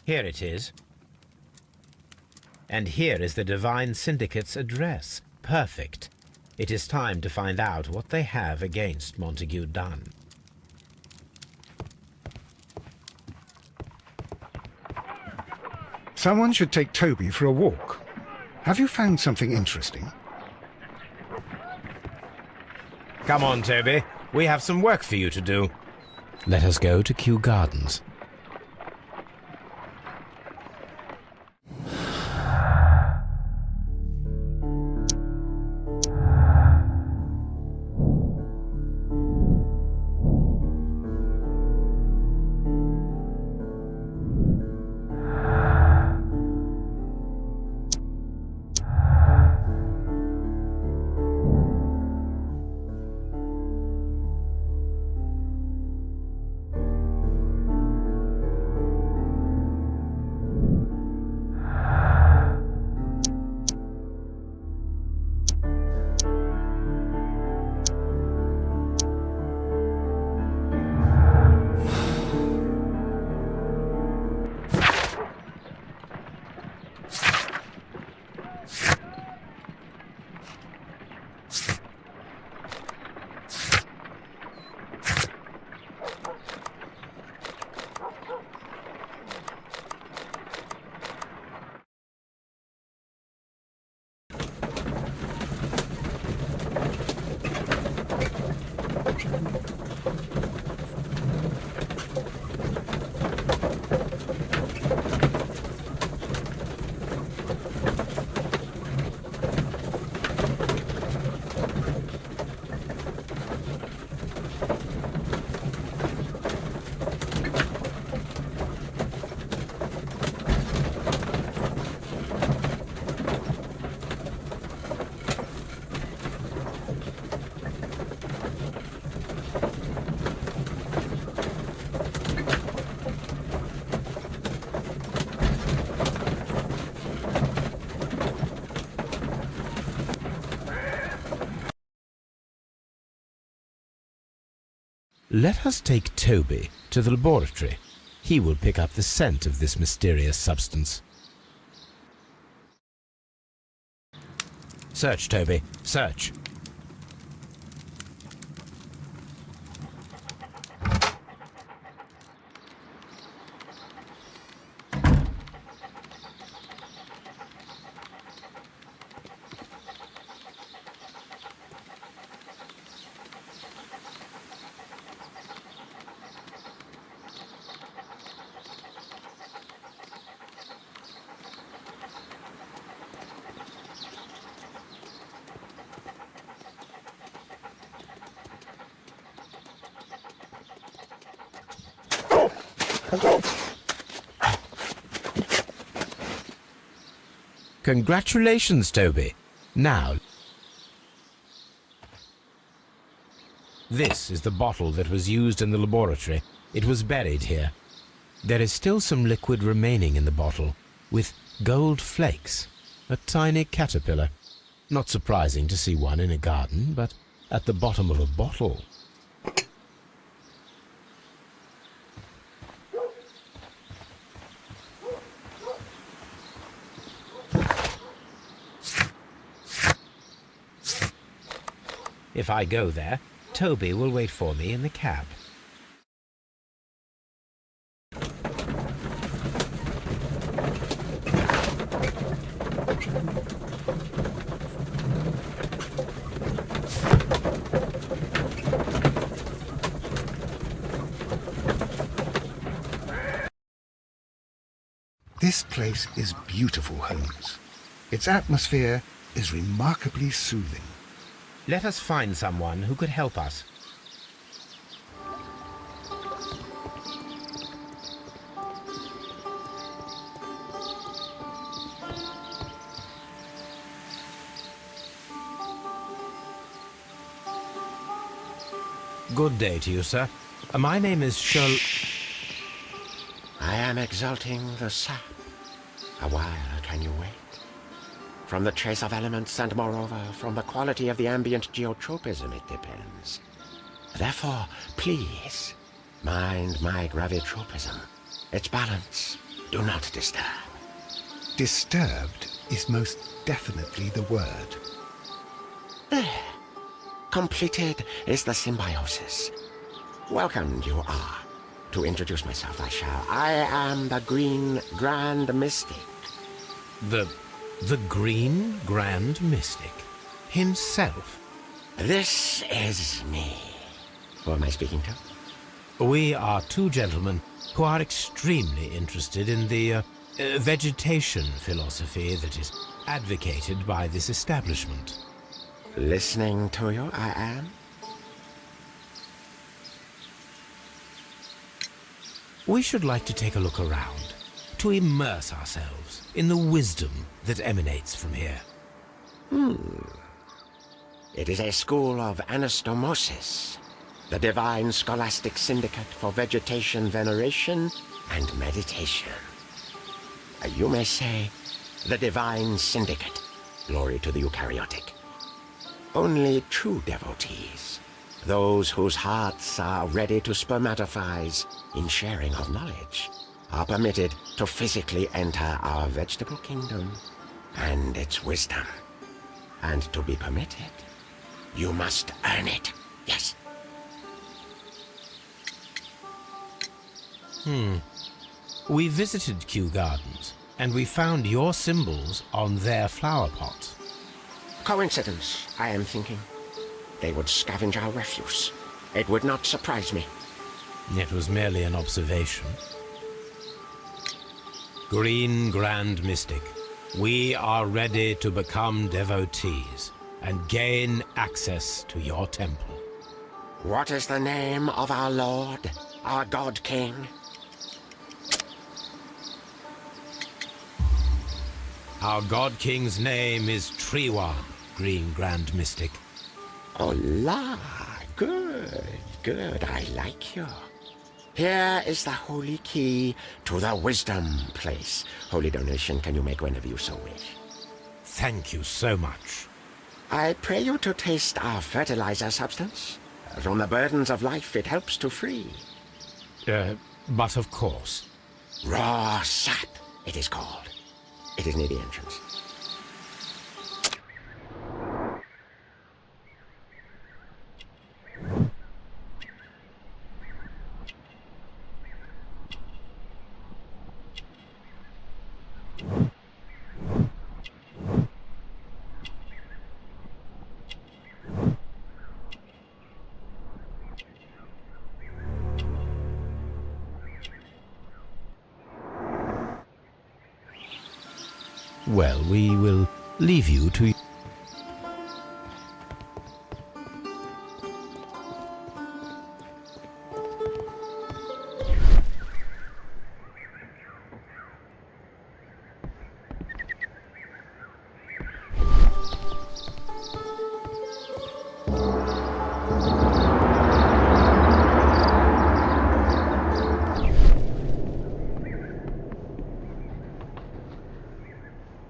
Here it is. And here is the Divine Syndicate's address. Perfect. It is time to find out what they have against Montague Dunn. Someone should take Toby for a walk. Have you found something interesting? Come on, Toby. We have some work for you to do. Let us go to Kew Gardens. Let us take Toby to the laboratory. He will pick up the scent of this mysterious substance. Search, Toby. Search. Congratulations, Toby. Now, this is the bottle that was used in the laboratory. It was buried here. There is still some liquid remaining in the bottle. with gold flakes, a tiny caterpillar. Not surprising to see one in a garden, but at the bottom of a bottle. If I go there, Toby will wait for me in the cab. This place is beautiful, Holmes. Its atmosphere is remarkably soothing. Let us find someone who could help us. Good day to you, sir. My name is Sherlock. I am exalting the sap. A while can you wait? From the trace of elements and moreover from the quality of the ambient geotropism it depends. Therefore, please, mind my gravitropism. Its balance, do not disturb. Disturbed is most definitely the word. There. Completed is the symbiosis. Welcomed you are. To introduce myself I shall. I am the Green Grand Mystic. The Green Grand Mystic himself. This is me. Who am I speaking to? We are two gentlemen who are extremely interested in the vegetation philosophy that is advocated by this establishment. Listening to you, I am. We should like to take a look around, to immerse ourselves in the wisdom that emanates from here. It is a school of anastomosis, the divine scholastic syndicate for vegetation veneration and meditation. You may say, the divine syndicate, glory to the eukaryotic. Only true devotees, those whose hearts are ready to spermatophize in sharing of knowledge, are permitted to physically enter our vegetable kingdom and its wisdom. And to be permitted, you must earn it. Yes. We visited Kew Gardens, and we found your symbols on their flower pots. Coincidence, I am thinking. They would scavenge our refuse. It would not surprise me. It was merely an observation. Green Grand Mystic, we are ready to become devotees and gain access to your temple. What is the name of our Lord, our God King? Our God King's name is Treewan, Green Grand Mystic. Oh la, good, good, I like you. Here is the holy key to the wisdom place. Holy donation can you make whenever you so wish. Thank you so much. I pray you to taste our fertilizer substance. From the burdens of life it helps to free. But of course. Raw sap, it is called. It is near the entrance. Well, we will leave you to...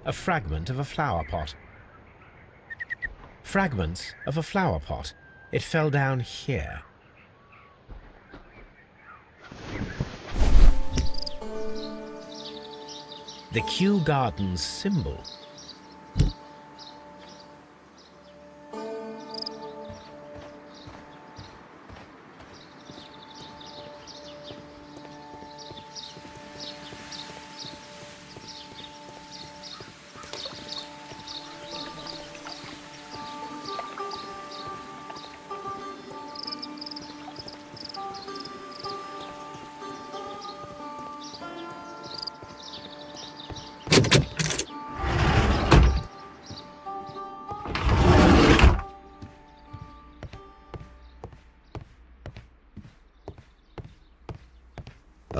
a fragment of a flower pot. Fragments of a flower pot. It fell down here. The Kew Gardens symbol.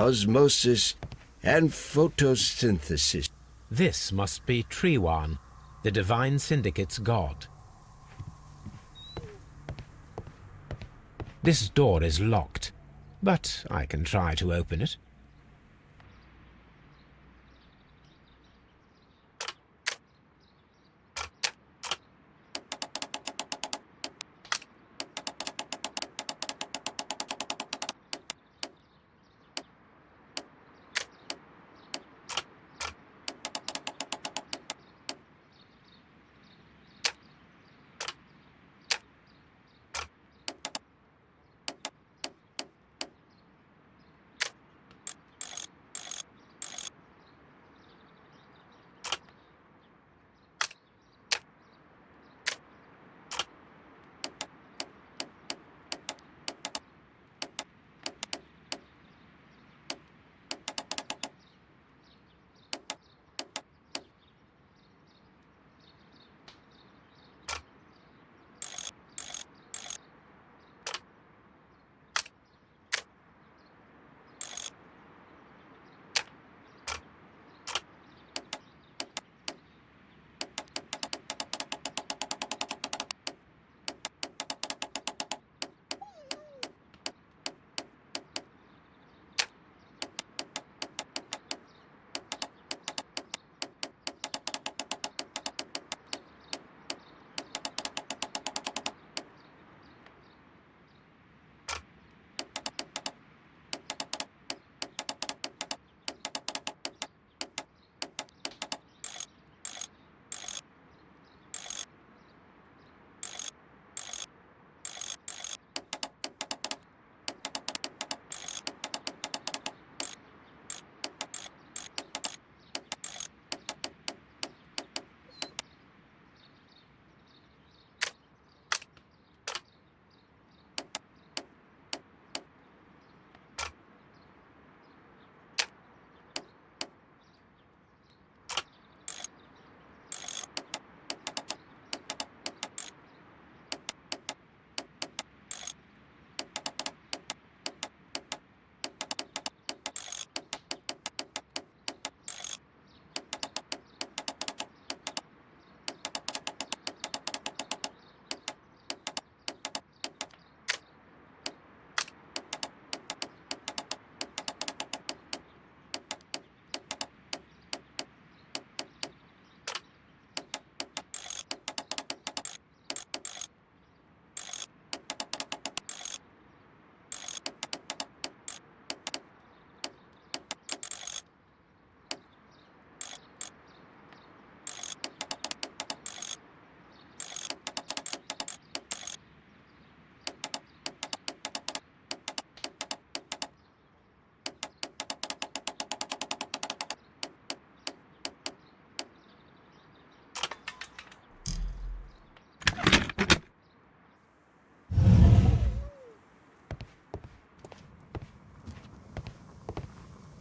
Osmosis and photosynthesis. This must be Triwan, the Divine Syndicate's god. This door is locked, but I can try to open it.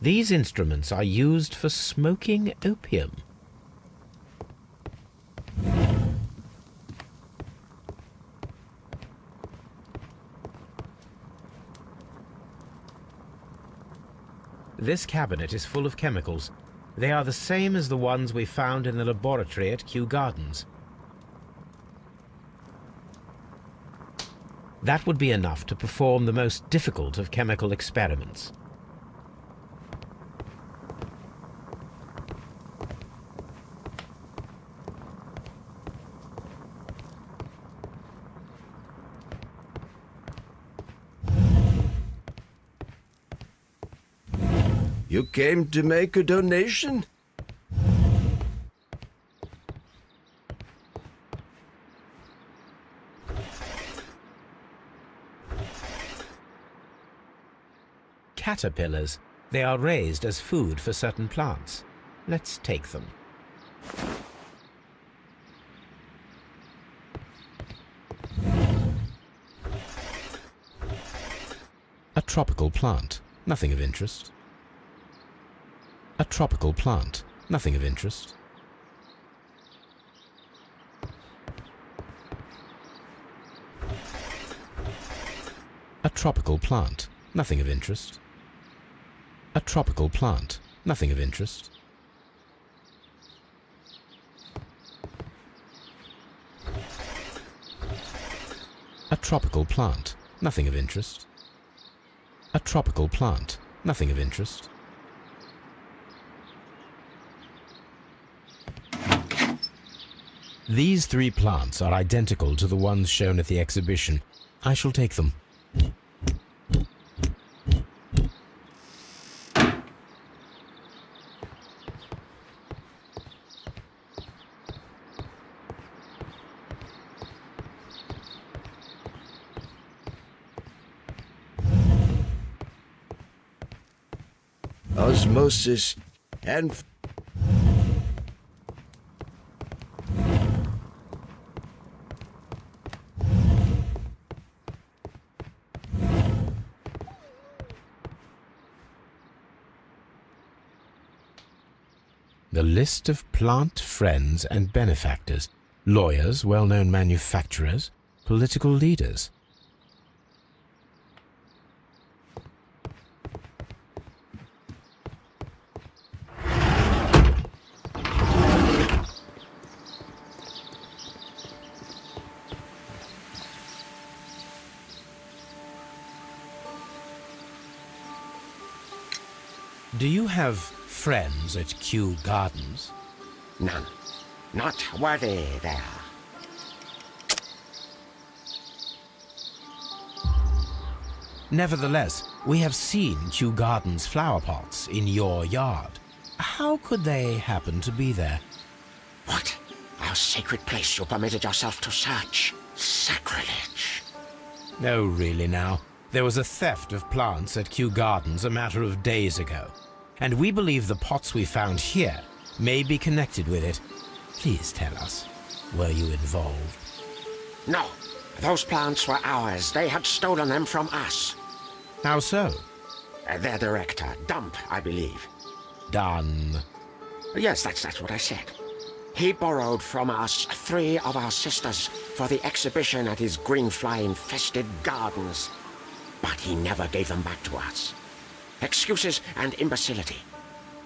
These instruments are used for smoking opium. This cabinet is full of chemicals. They are the same as the ones we found in the laboratory at Kew Gardens. That would be enough to perform the most difficult of chemical experiments. You came to make a donation? Caterpillars. They are raised as food for certain plants. Let's take them. A tropical plant. Nothing of interest. A tropical plant. Nothing of interest. A tropical plant. Nothing of interest. A tropical plant. Nothing of interest. A tropical plant. Nothing of interest. A tropical plant. Nothing of interest. These 3 plants are identical to the ones shown at the exhibition. I shall take them. Osmosis and... The list of plant friends and benefactors, lawyers, well-known manufacturers, political leaders. Do you have friends at Kew Gardens? None. Not worthy there. Nevertheless, we have seen Kew Gardens flower pots in your yard. How could they happen to be there? What? Our sacred place you permitted yourself to search? Sacrilege. No, really now. There was a theft of plants at Kew Gardens a matter of days ago, and we believe the pots we found here may be connected with it. Please tell us, were you involved? No. Those plants were ours. They had stolen them from us. How so? Their director, Dump, I believe. Done. Yes, that's what I said. He borrowed from us 3 of our sisters for the exhibition at his greenfly-infested gardens. But he never gave them back to us. Excuses and imbecility.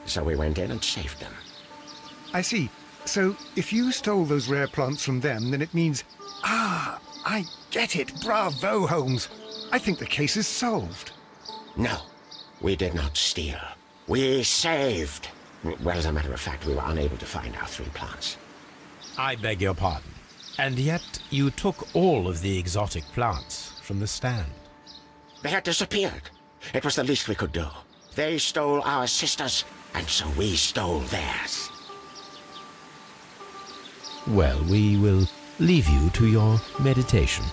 So we went in and saved them. I see. So, if you stole those rare plants from them, then it means... Ah, I get it. Bravo, Holmes. I think the case is solved. No, we did not steal. We saved. Well, as a matter of fact, we were unable to find our 3 plants. I beg your pardon. And yet you took all of the exotic plants from the stand. They had disappeared. It was the least we could do. They stole our sisters, and so we stole theirs. Well, we will leave you to your meditation.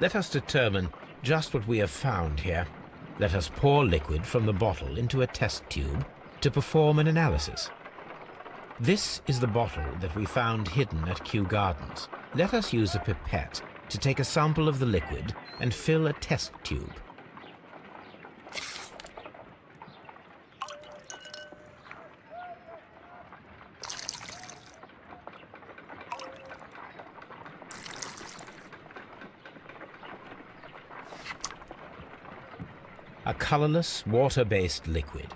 Let us determine just what we have found here. Let us pour liquid from the bottle into a test tube to perform an analysis. This is the bottle that we found hidden at Kew Gardens. Let us use a pipette to take a sample of the liquid and fill a test tube. A colorless, water-based liquid.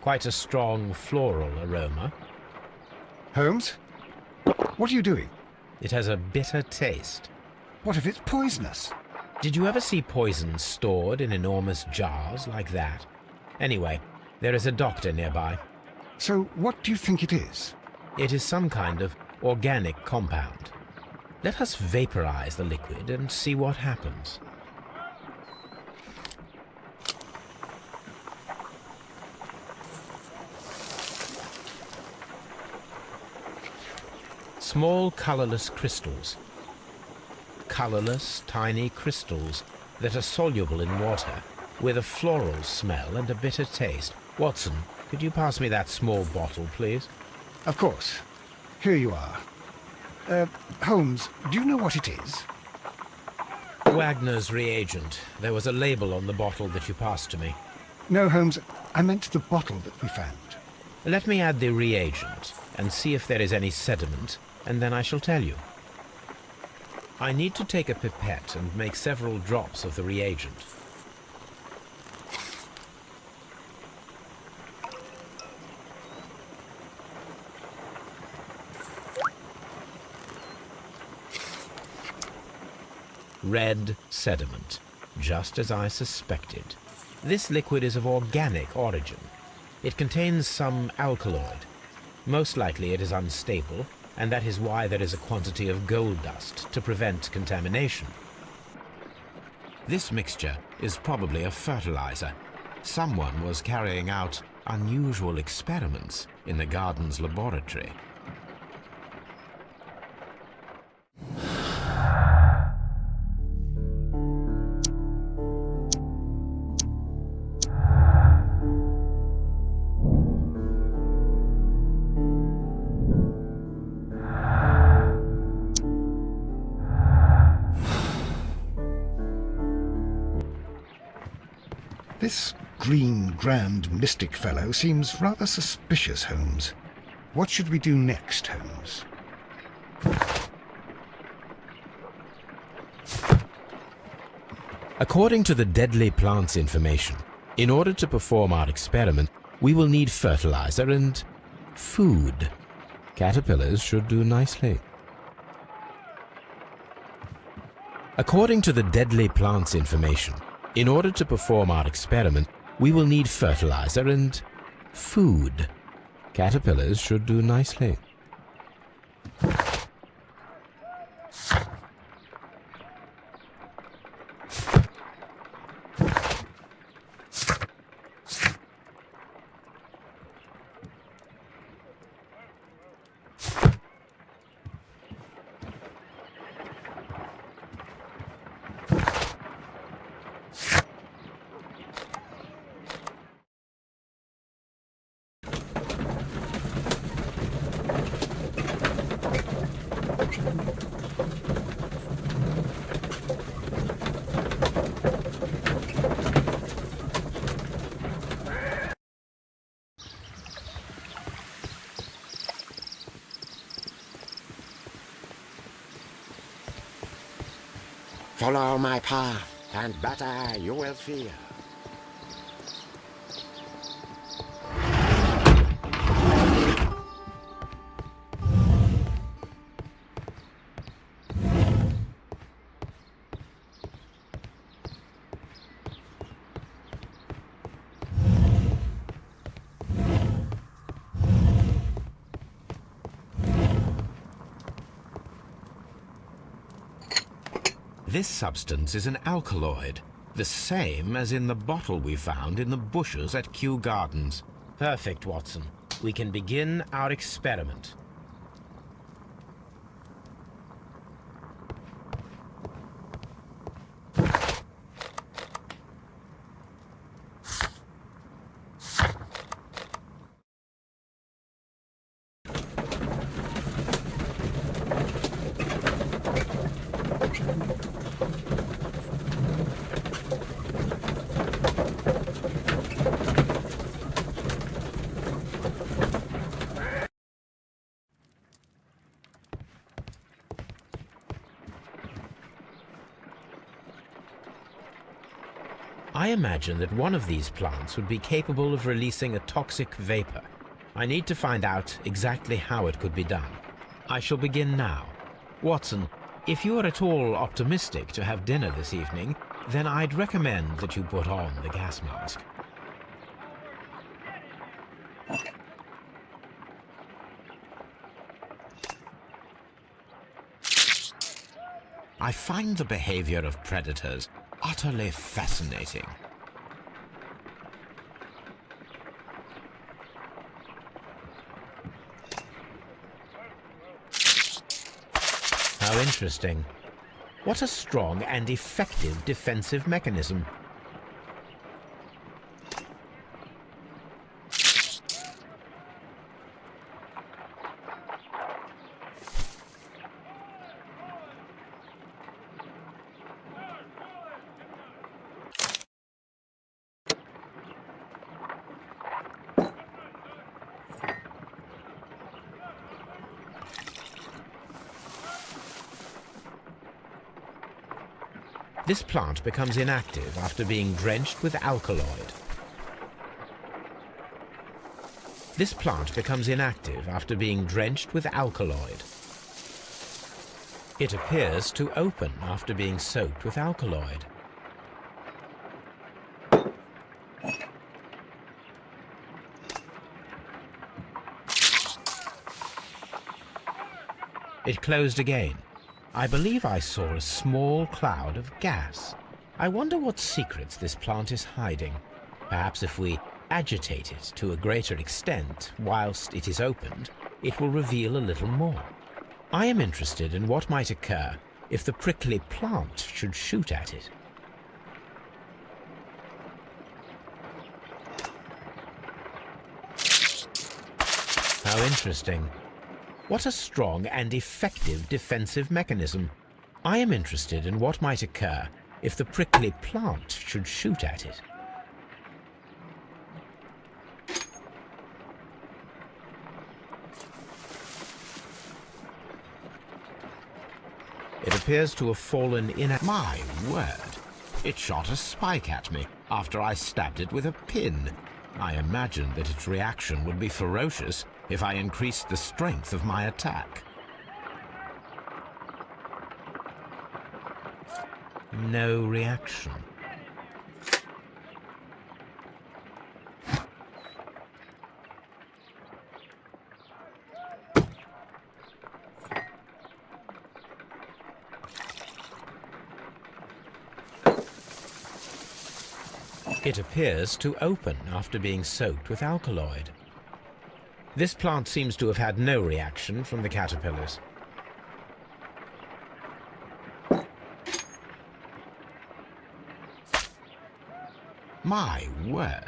Quite a strong floral aroma. Holmes? What are you doing? It has a bitter taste. What if it's poisonous? Did you ever see poison stored in enormous jars like that? Anyway, there is a doctor nearby. So what do you think it is? It is some kind of organic compound. Let us vaporize the liquid and see what happens. Small colorless crystals. Colorless, tiny crystals that are soluble in water, with a floral smell and a bitter taste. Watson, could you pass me that small bottle, please? Of course. Here you are. Holmes, do you know what it is? Wagner's reagent. There was a label on the bottle that you passed to me. No, Holmes, I meant the bottle that we found. Let me add the reagent and see if there is any sediment, and then I shall tell you. I need to take a pipette and make several drops of the reagent. Red sediment, just as I suspected. This liquid is of organic origin. It contains some alkaloid. Most likely it is unstable, and that is why there is a quantity of gold dust to prevent contamination. This mixture is probably a fertilizer. Someone was carrying out unusual experiments in the garden's laboratory. This green grand mystic fellow seems rather suspicious, Holmes. What should we do next, Holmes? According to the deadly plants information, in order to perform our experiment, we will need fertilizer and food. Caterpillars should do nicely. According to the deadly plants information, in order to perform our experiment, we will need fertilizer and food. Caterpillars should do nicely. Follow my path, and better you will feel. This substance is an alkaloid, the same as in the bottle we found in the bushes at Kew Gardens. Perfect, Watson. We can begin our experiment. I imagine that one of these plants would be capable of releasing a toxic vapor. I need to find out exactly how it could be done. I shall begin now. Watson, if you are at all optimistic to have dinner this evening, then I'd recommend that you put on the gas mask. I find the behavior of predators utterly fascinating. How interesting. What a strong and effective defensive mechanism. This plant becomes inactive after being drenched with alkaloid. This plant becomes inactive after being drenched with alkaloid. It appears to open after being soaked with alkaloid. It closed again. I believe I saw a small cloud of gas. I wonder what secrets this plant is hiding. Perhaps if we agitate it to a greater extent whilst it is opened, it will reveal a little more. I am interested in what might occur if the prickly plant should shoot at it. How interesting. What a strong and effective defensive mechanism. I am interested in what might occur if the prickly plant should shoot at it. It appears to have fallen in a... My word! It shot a spike at me after I stabbed it with a pin. I imagined that its reaction would be ferocious if I increased the strength of my attack. No reaction. It appears to open after being soaked with alkaloid. This plant seems to have had no reaction from the caterpillars. My word!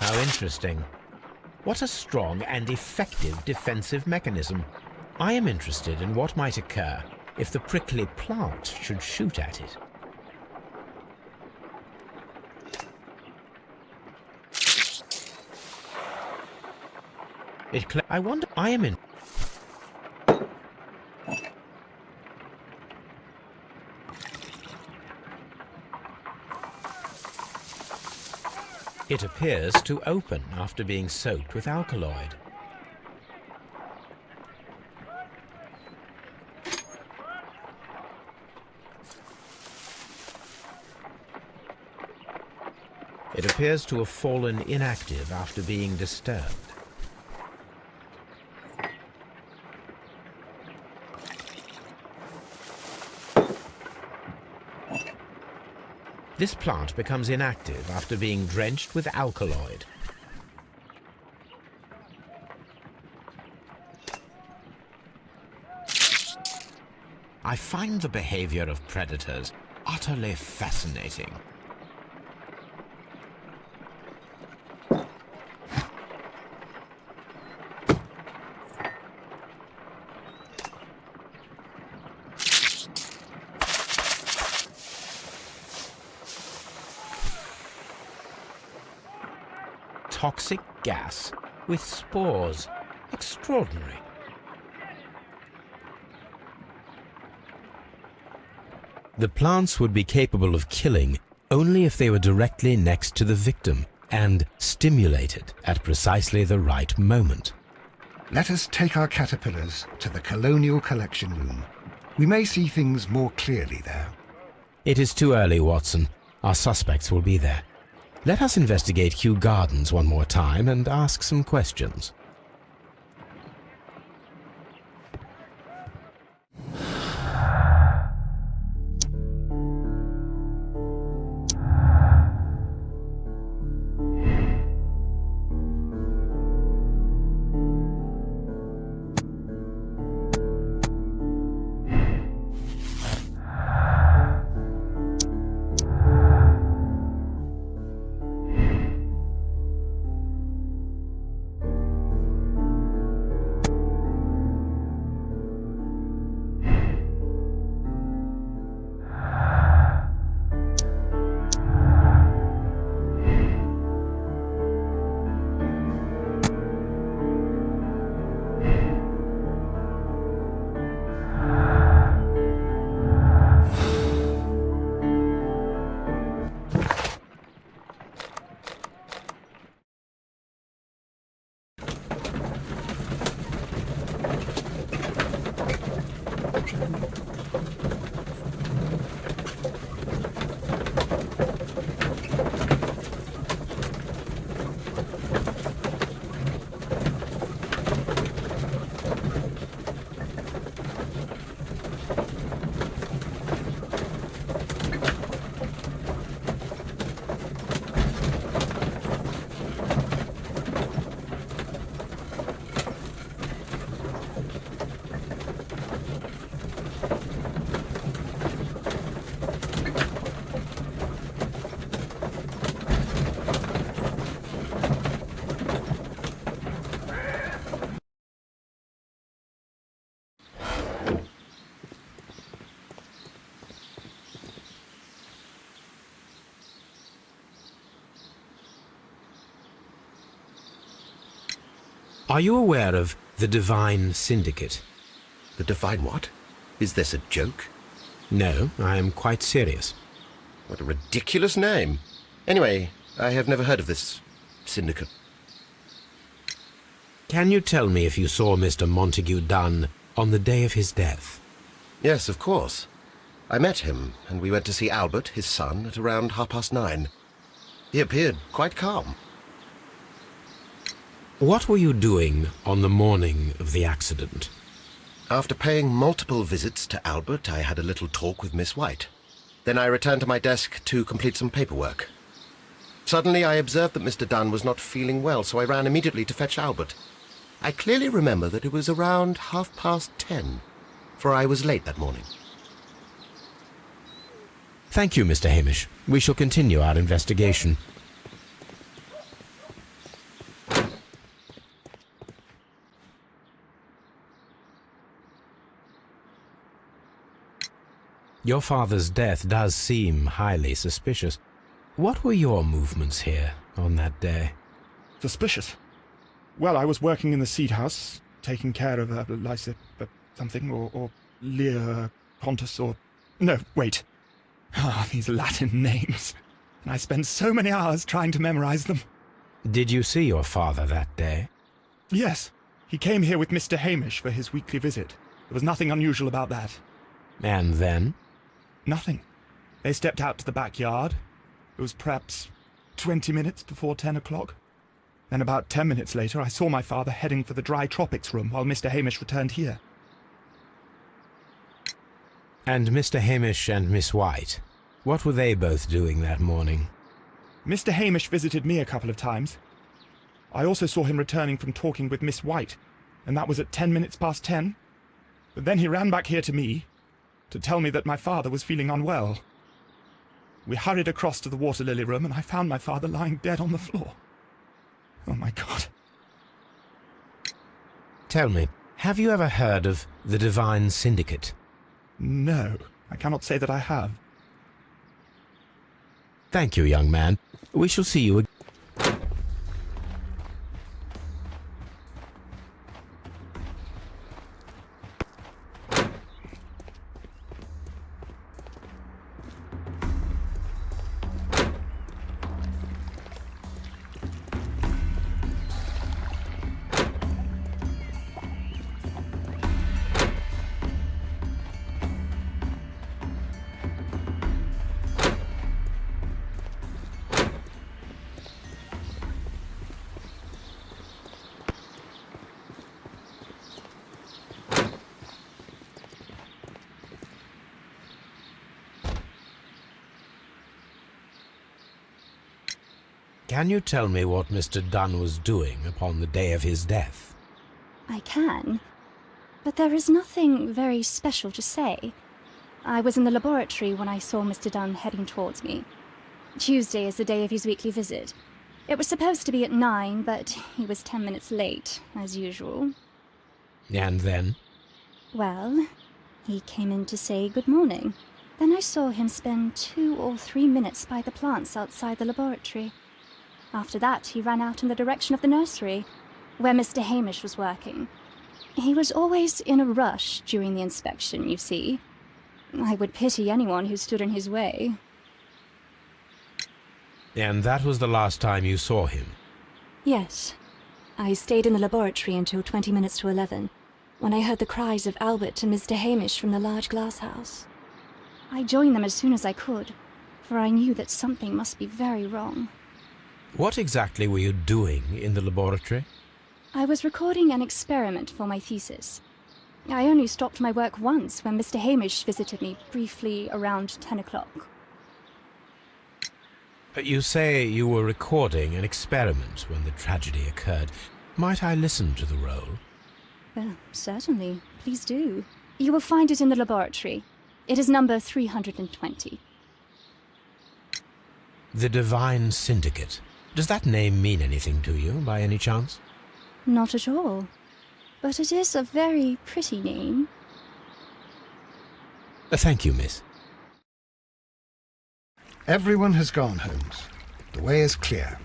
How interesting. What a strong and effective defensive mechanism. I am interested in what might occur if the prickly plant should shoot at it. I wonder... I am in... It appears to open after being soaked with alkaloid. It appears to have fallen inactive after being disturbed. This plant becomes inactive after being drenched with alkaloid. I find the behavior of predators utterly fascinating. toxic gas with spores. Extraordinary. The plants would be capable of killing only if they were directly next to the victim and stimulated at precisely the right moment. Let us take our caterpillars to the Colonial Collection Room. We may see things more clearly there. It is too early, Watson. Our suspects will be there. Let us investigate Kew Gardens one more time and ask some questions. Are you aware of the Divine Syndicate? The Divine what? Is this a joke? No, I am quite serious. What a ridiculous name. Anyway, I have never heard of this syndicate. Can you tell me if you saw Mr. Montague Dunn on the day of his death? Yes, of course. I met him, and we went to see Albert, his son, at around 9:30. He appeared quite calm. What were you doing on the morning of the accident? After paying multiple visits to Albert, I had a little talk with Miss White. Then I returned to my desk to complete some paperwork. Suddenly I observed that Mr. Dunn was not feeling well, so I ran immediately to fetch Albert. I clearly remember that it was around 10:30, for I was late that morning. Thank you, Mr. Hamish. We shall continue our investigation. Your father's death does seem highly suspicious. What were your movements here on that day? Suspicious? Well, I was working in the seed house, taking care of Lysa something, or Lear Pontus, or... No, wait. These Latin names. And I spent so many hours trying to memorize them. Did you see your father that day? Yes. He came here with Mr. Hamish for his weekly visit. There was nothing unusual about that. And then? Nothing. They stepped out to the backyard. It was perhaps 20 minutes before 10 o'clock. Then about 10 minutes later, I saw my father heading for the dry tropics room while Mr. Hamish returned here. And Mr. Hamish and Miss White, what were they both doing that morning? Mr. Hamish visited me a couple of times. I also saw him returning from talking with Miss White, and that was at 10 minutes past 10. But then he ran back here to me to tell me that my father was feeling unwell. We hurried across to the water lily room, and I found my father lying dead on the floor. Oh, my God. Tell me, have you ever heard of the Divine Syndicate? No, I cannot say that I have. Thank you, young man. We shall see you again. Can you tell me what Mr. Dunn was doing upon the day of his death? I can, but there is nothing very special to say. I was in the laboratory when I saw Mr. Dunn heading towards me. Tuesday is the day of his weekly visit. It was supposed to be at 9, but he was 10 minutes late, as usual. And then? Well, he came in to say good morning. Then I saw him spend 2 or 3 minutes by the plants outside the laboratory. After that, he ran out in the direction of the nursery, where Mr. Hamish was working. He was always in a rush during the inspection, you see. I would pity anyone who stood in his way. And that was the last time you saw him? Yes. I stayed in the laboratory until 20 minutes to 11, when I heard the cries of Albert and Mr. Hamish from the large glass house. I joined them as soon as I could, for I knew that something must be very wrong. What exactly were you doing in the laboratory? I was recording an experiment for my thesis. I only stopped my work once when Mr. Hamish visited me briefly around 10 o'clock. You say you were recording an experiment when the tragedy occurred. Might I listen to the roll? Certainly. Please do. You will find it in the laboratory. It is number 320. The Divine Syndicate. Does that name mean anything to you, by any chance? Not at all. But it is a very pretty name. Thank you, miss. Everyone has gone, Holmes. The way is clear.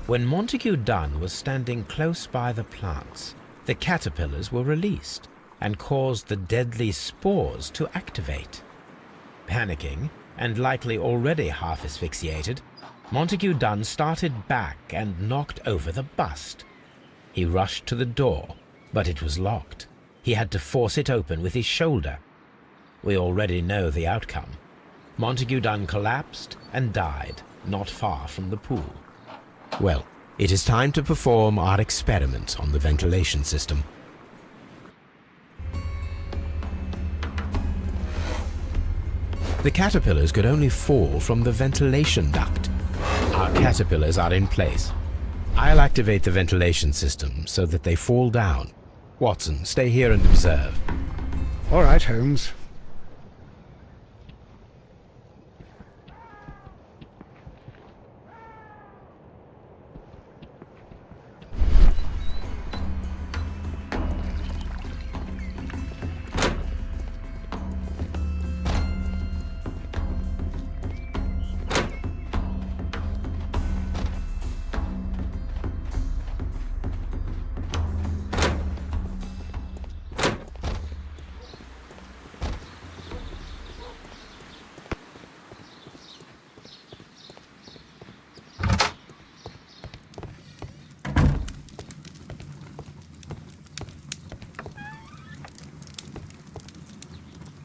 When Montague Dunn was standing close by the plants, the caterpillars were released and caused the deadly spores to activate. Panicking, and likely already half asphyxiated, Montague Dunn started back and knocked over the bust. He rushed to the door, but it was locked. He had to force it open with his shoulder. We already know the outcome. Montague Dunn collapsed and died not far from the pool. Well, it is time to perform our experiment on the ventilation system. The caterpillars could only fall from the ventilation duct. Our caterpillars are in place. I'll activate the ventilation system so that they fall down. Watson, stay here and observe. All right, Holmes.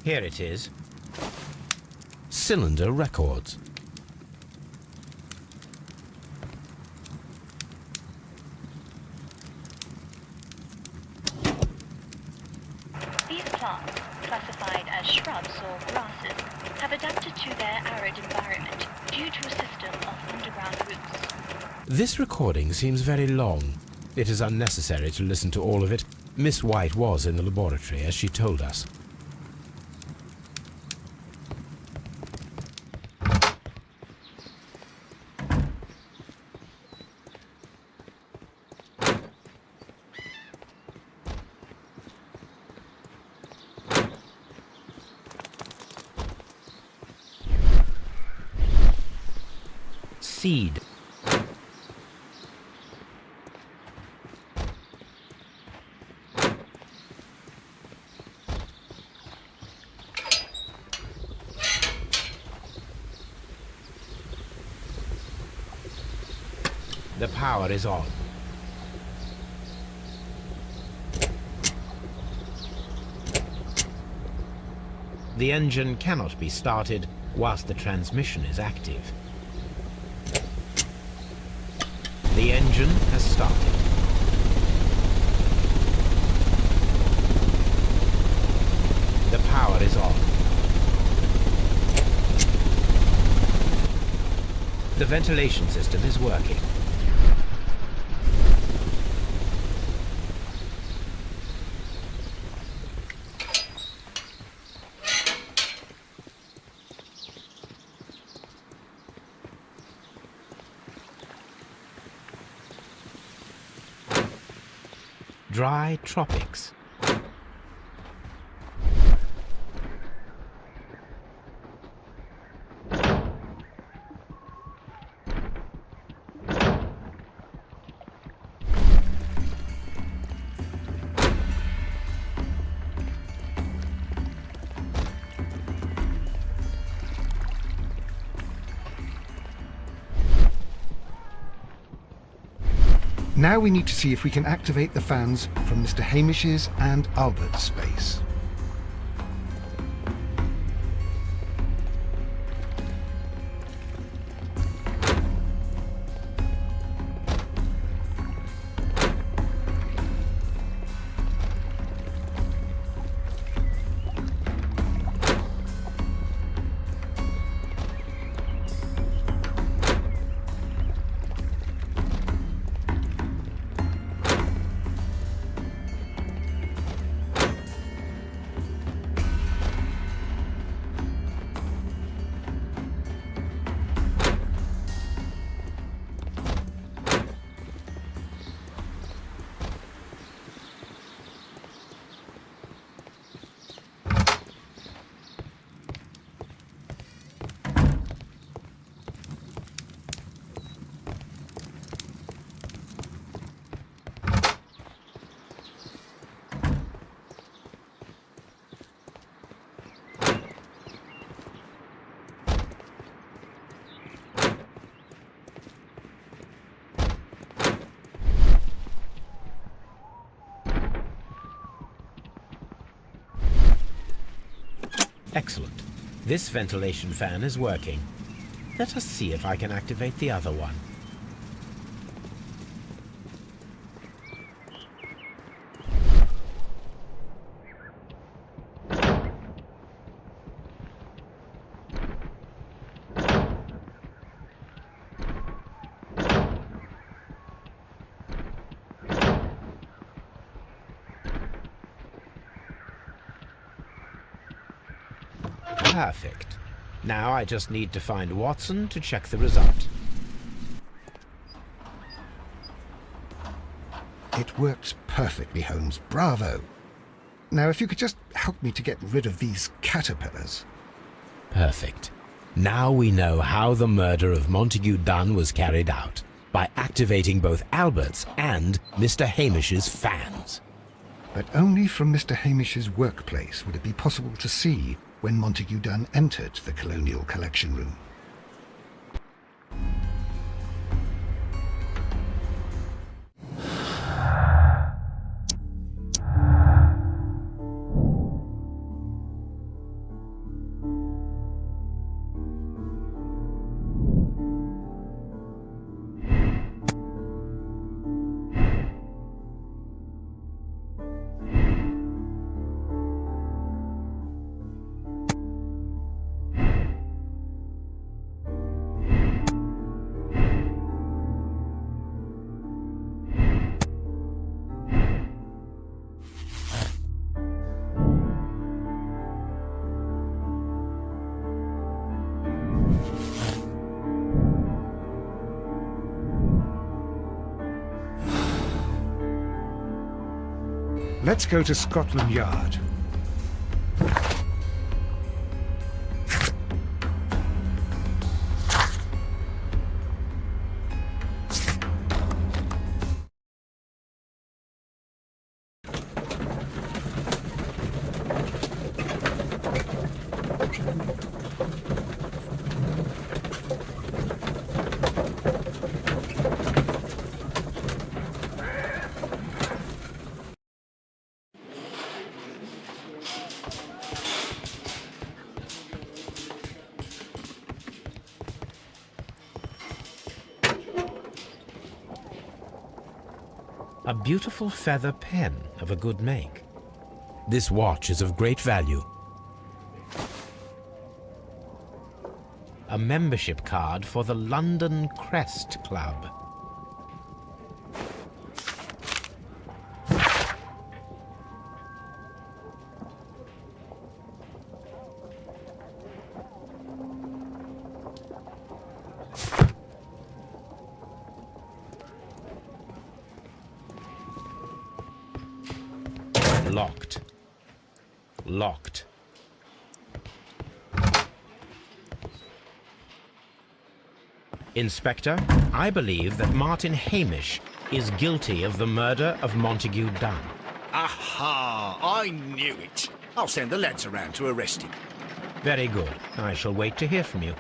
Here it is. Cylinder records. These plants, classified as shrubs or grasses, have adapted to their arid environment due to a system of underground roots. This recording seems very long. It is unnecessary to listen to all of it. Miss White was in the laboratory, as she told us. Seed. The power is on. The engine cannot be started whilst the transmission is active. The engine has started. The power is on. The ventilation system is working. Dry tropics. Now we need to see if we can activate the fans from Mr. Hamish's and Albert's space. Excellent. This ventilation fan is working. Let us see if I can activate the other one. Perfect. Now I just need to find Watson to check the result. It works perfectly, Holmes. Bravo. Now, if you could just help me to get rid of these caterpillars. Perfect. Now we know how the murder of Montague Dunn was carried out, by activating both Albert's and Mr. Hamish's fans. But only from Mr. Hamish's workplace would it be possible to see when Montague Dunn entered the Colonial Collection Room. Let's go to Scotland Yard. A beautiful feather pen of a good make. This watch is of great value. A membership card for the London Crest Club. Locked. Locked. Inspector, I believe that Martin Hamish is guilty of the murder of Montague Dunn. Aha! I knew it. I'll send the lads around to arrest him. Very good. I shall wait to hear from you.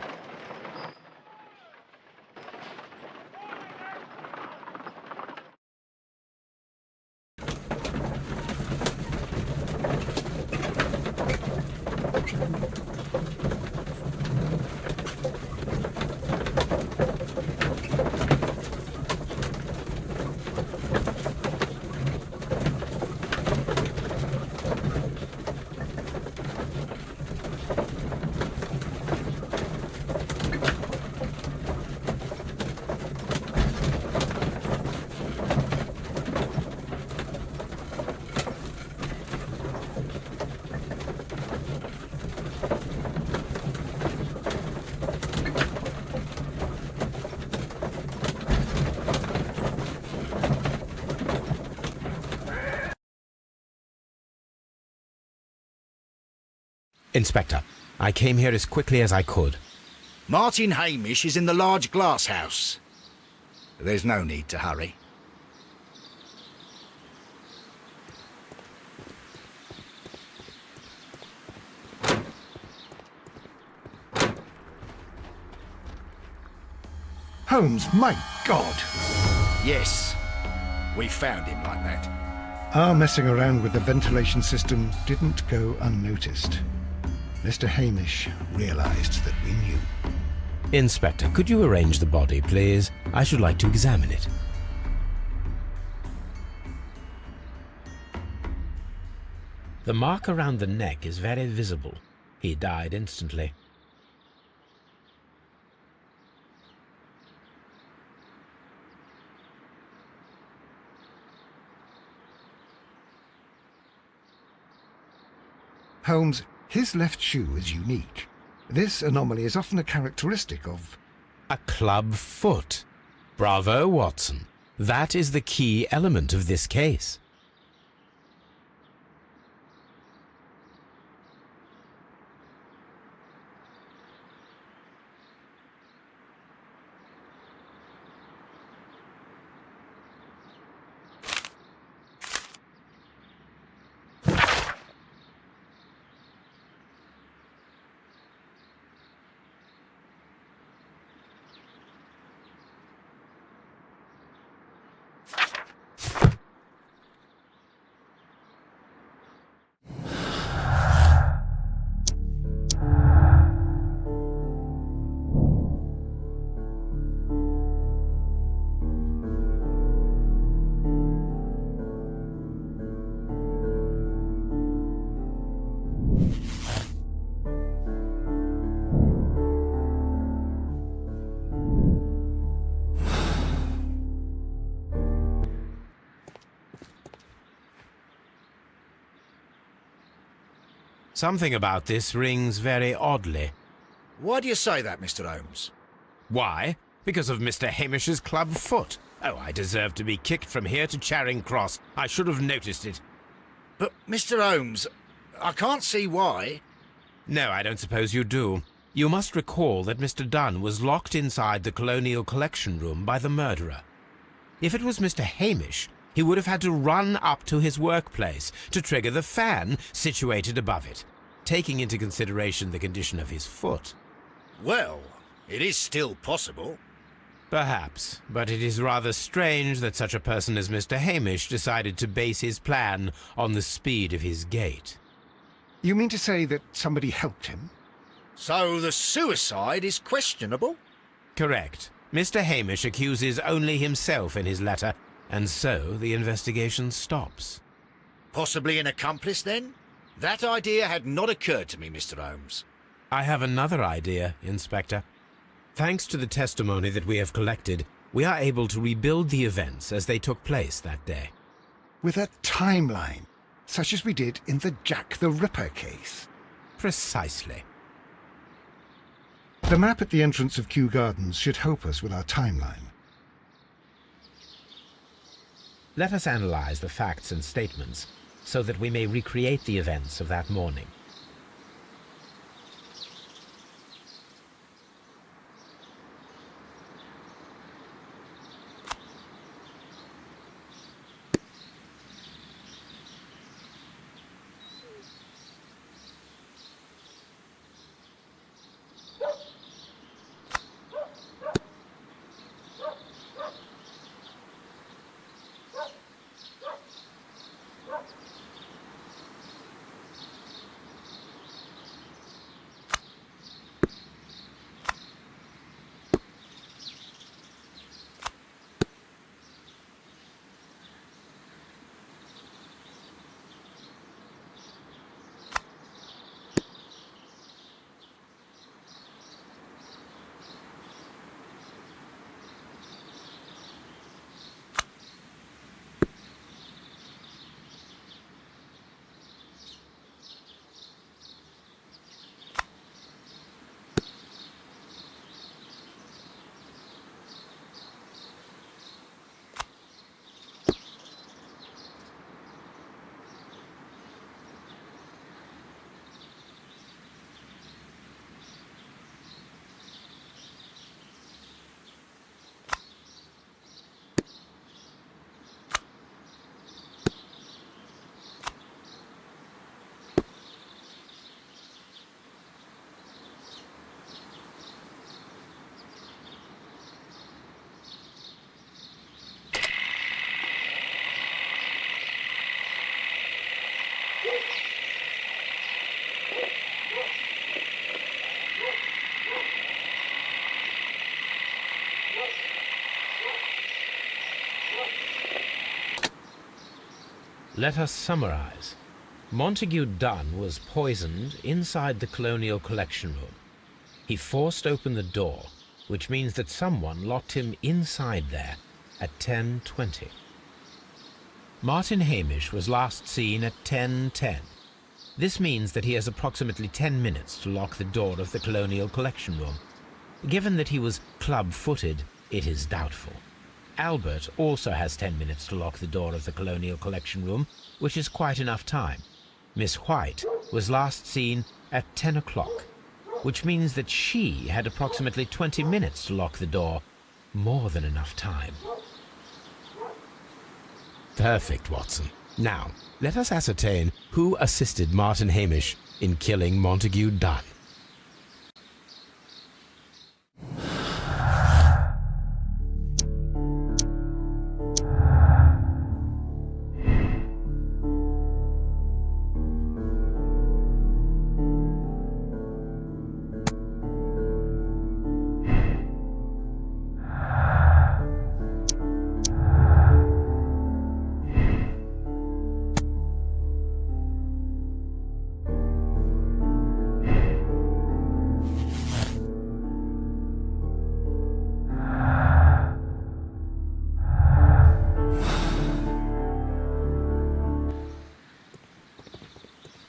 Inspector, I came here as quickly as I could. Martin Hamish is in the large glass house. There's no need to hurry. Holmes, my God! Yes, we found him like that. Our messing around with the ventilation system didn't go unnoticed. Mr. Hamish realized that we knew. Inspector, could you arrange the body, please? I should like to examine it. The mark around the neck is very visible. He died instantly. Holmes, his left shoe is unique. This anomaly is often a characteristic of... A club foot. Bravo, Watson. That is the key element of this case. Something about this rings very oddly. Why do you say that, Mr. Holmes? Why? Because of Mr. Hamish's club foot. Oh, I deserve to be kicked from here to Charing Cross. I should have noticed it. But, Mr. Holmes, I can't see why. No, I don't suppose you do. You must recall that Mr. Dunn was locked inside the Colonial Collection Room by the murderer. If it was Mr. Hamish, he would have had to run up to his workplace to trigger the fan situated above it, taking into consideration the condition of his foot. Well, it is still possible. Perhaps, but it is rather strange that such a person as Mr. Hamish decided to base his plan on the speed of his gait. You mean to say that somebody helped him? So the suicide is questionable? Correct. Mr. Hamish accuses only himself in his letter, and so the investigation stops. Possibly an accomplice, then? That idea had not occurred to me, Mr. Holmes. I have another idea, Inspector. Thanks to the testimony that we have collected, we are able to rebuild the events as they took place that day. With a timeline, such as we did in the Jack the Ripper case. Precisely. The map at the entrance of Kew Gardens should help us with our timeline. Let us analyze the facts and statements so that we may recreate the events of that morning. Let us summarize. Montague Dunn was poisoned inside the Colonial Collection Room. He forced open the door, which means that someone locked him inside there at 10:20. Martin Hamish was last seen at 10:10. This means that he has approximately 10 minutes to lock the door of the Colonial Collection Room. Given that he was club-footed, it is doubtful. Albert also has 10 minutes to lock the door of the Colonial Collection Room, which is quite enough time. Miss White was last seen at 10 o'clock, which means that she had approximately 20 minutes to lock the door. More than enough time. Perfect, Watson. Now, let us ascertain who assisted Martin Hamish in killing Montague Dunn.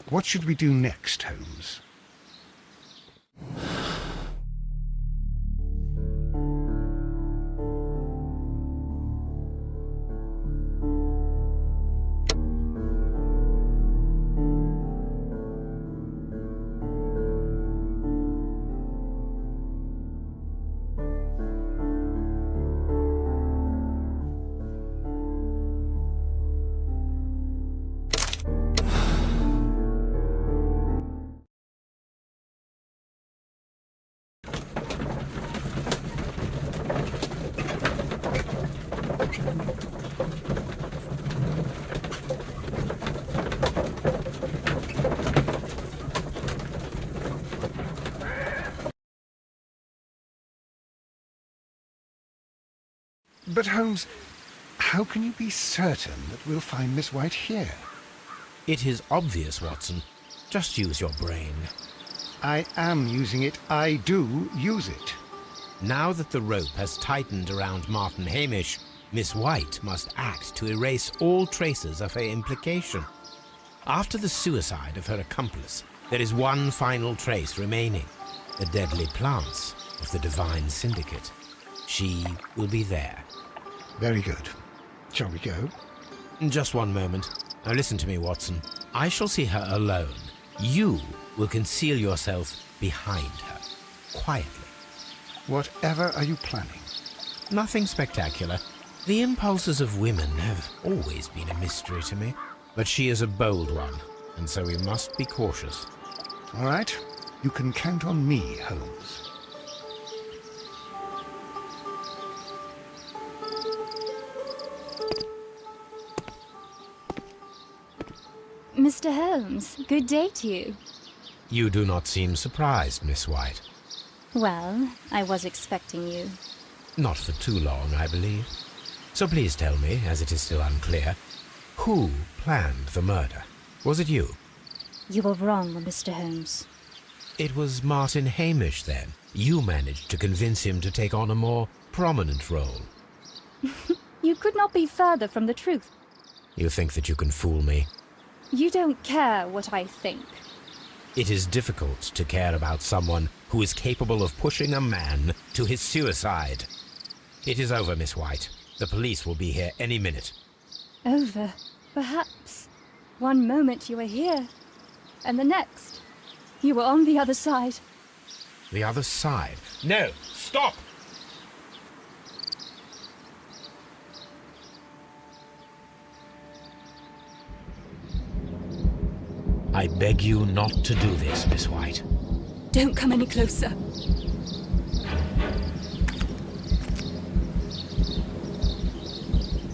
What should we do next, Holmes? But Holmes, how can you be certain that we'll find Miss White here? It is obvious, Watson. Just use your brain. I am using it. I do use it. Now that the rope has tightened around Martin Hamish, Miss White must act to erase all traces of her implication. After the suicide of her accomplice, there is one final trace remaining: the deadly plants of the Divine Syndicate. She will be there. Very good. Shall we go? Just one moment. Now listen to me, Watson. I shall see her alone. You will conceal yourself behind her, quietly. Whatever are you planning? Nothing spectacular. The impulses of women have always been a mystery to me. But she is a bold one, and so we must be cautious. All right. You can count on me, Holmes. Mr. Holmes, good day to you. You do not seem surprised, Miss White. Well, I was expecting you. Not for too long, I believe. So please tell me, as it is still unclear, who planned the murder? Was it you? You were wrong, Mr. Holmes. It was Martin Hamish, then. You managed to convince him to take on a more prominent role. You could not be further from the truth. You think that you can fool me? You don't care what I think. It is difficult to care about someone who is capable of pushing a man to his suicide. It is over, Miss White. The police will be here any minute. Over, perhaps. One moment you were here, and the next, you were on the other side. The other side? No! Stop! I beg you not to do this, Miss White. Don't come any closer.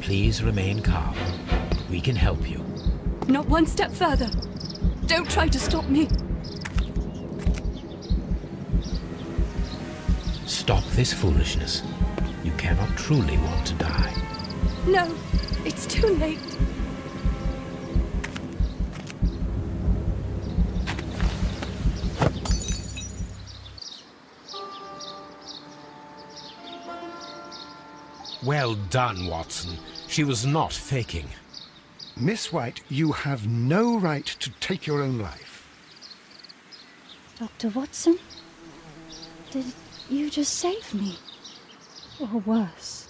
Please remain calm. We can help you. Not one step further. Don't try to stop me. Stop this foolishness. You cannot truly want to die. No, it's too late. Well done, Watson. She was not faking. Miss White, you have no right to take your own life. Dr. Watson? Did you just save me? Or worse?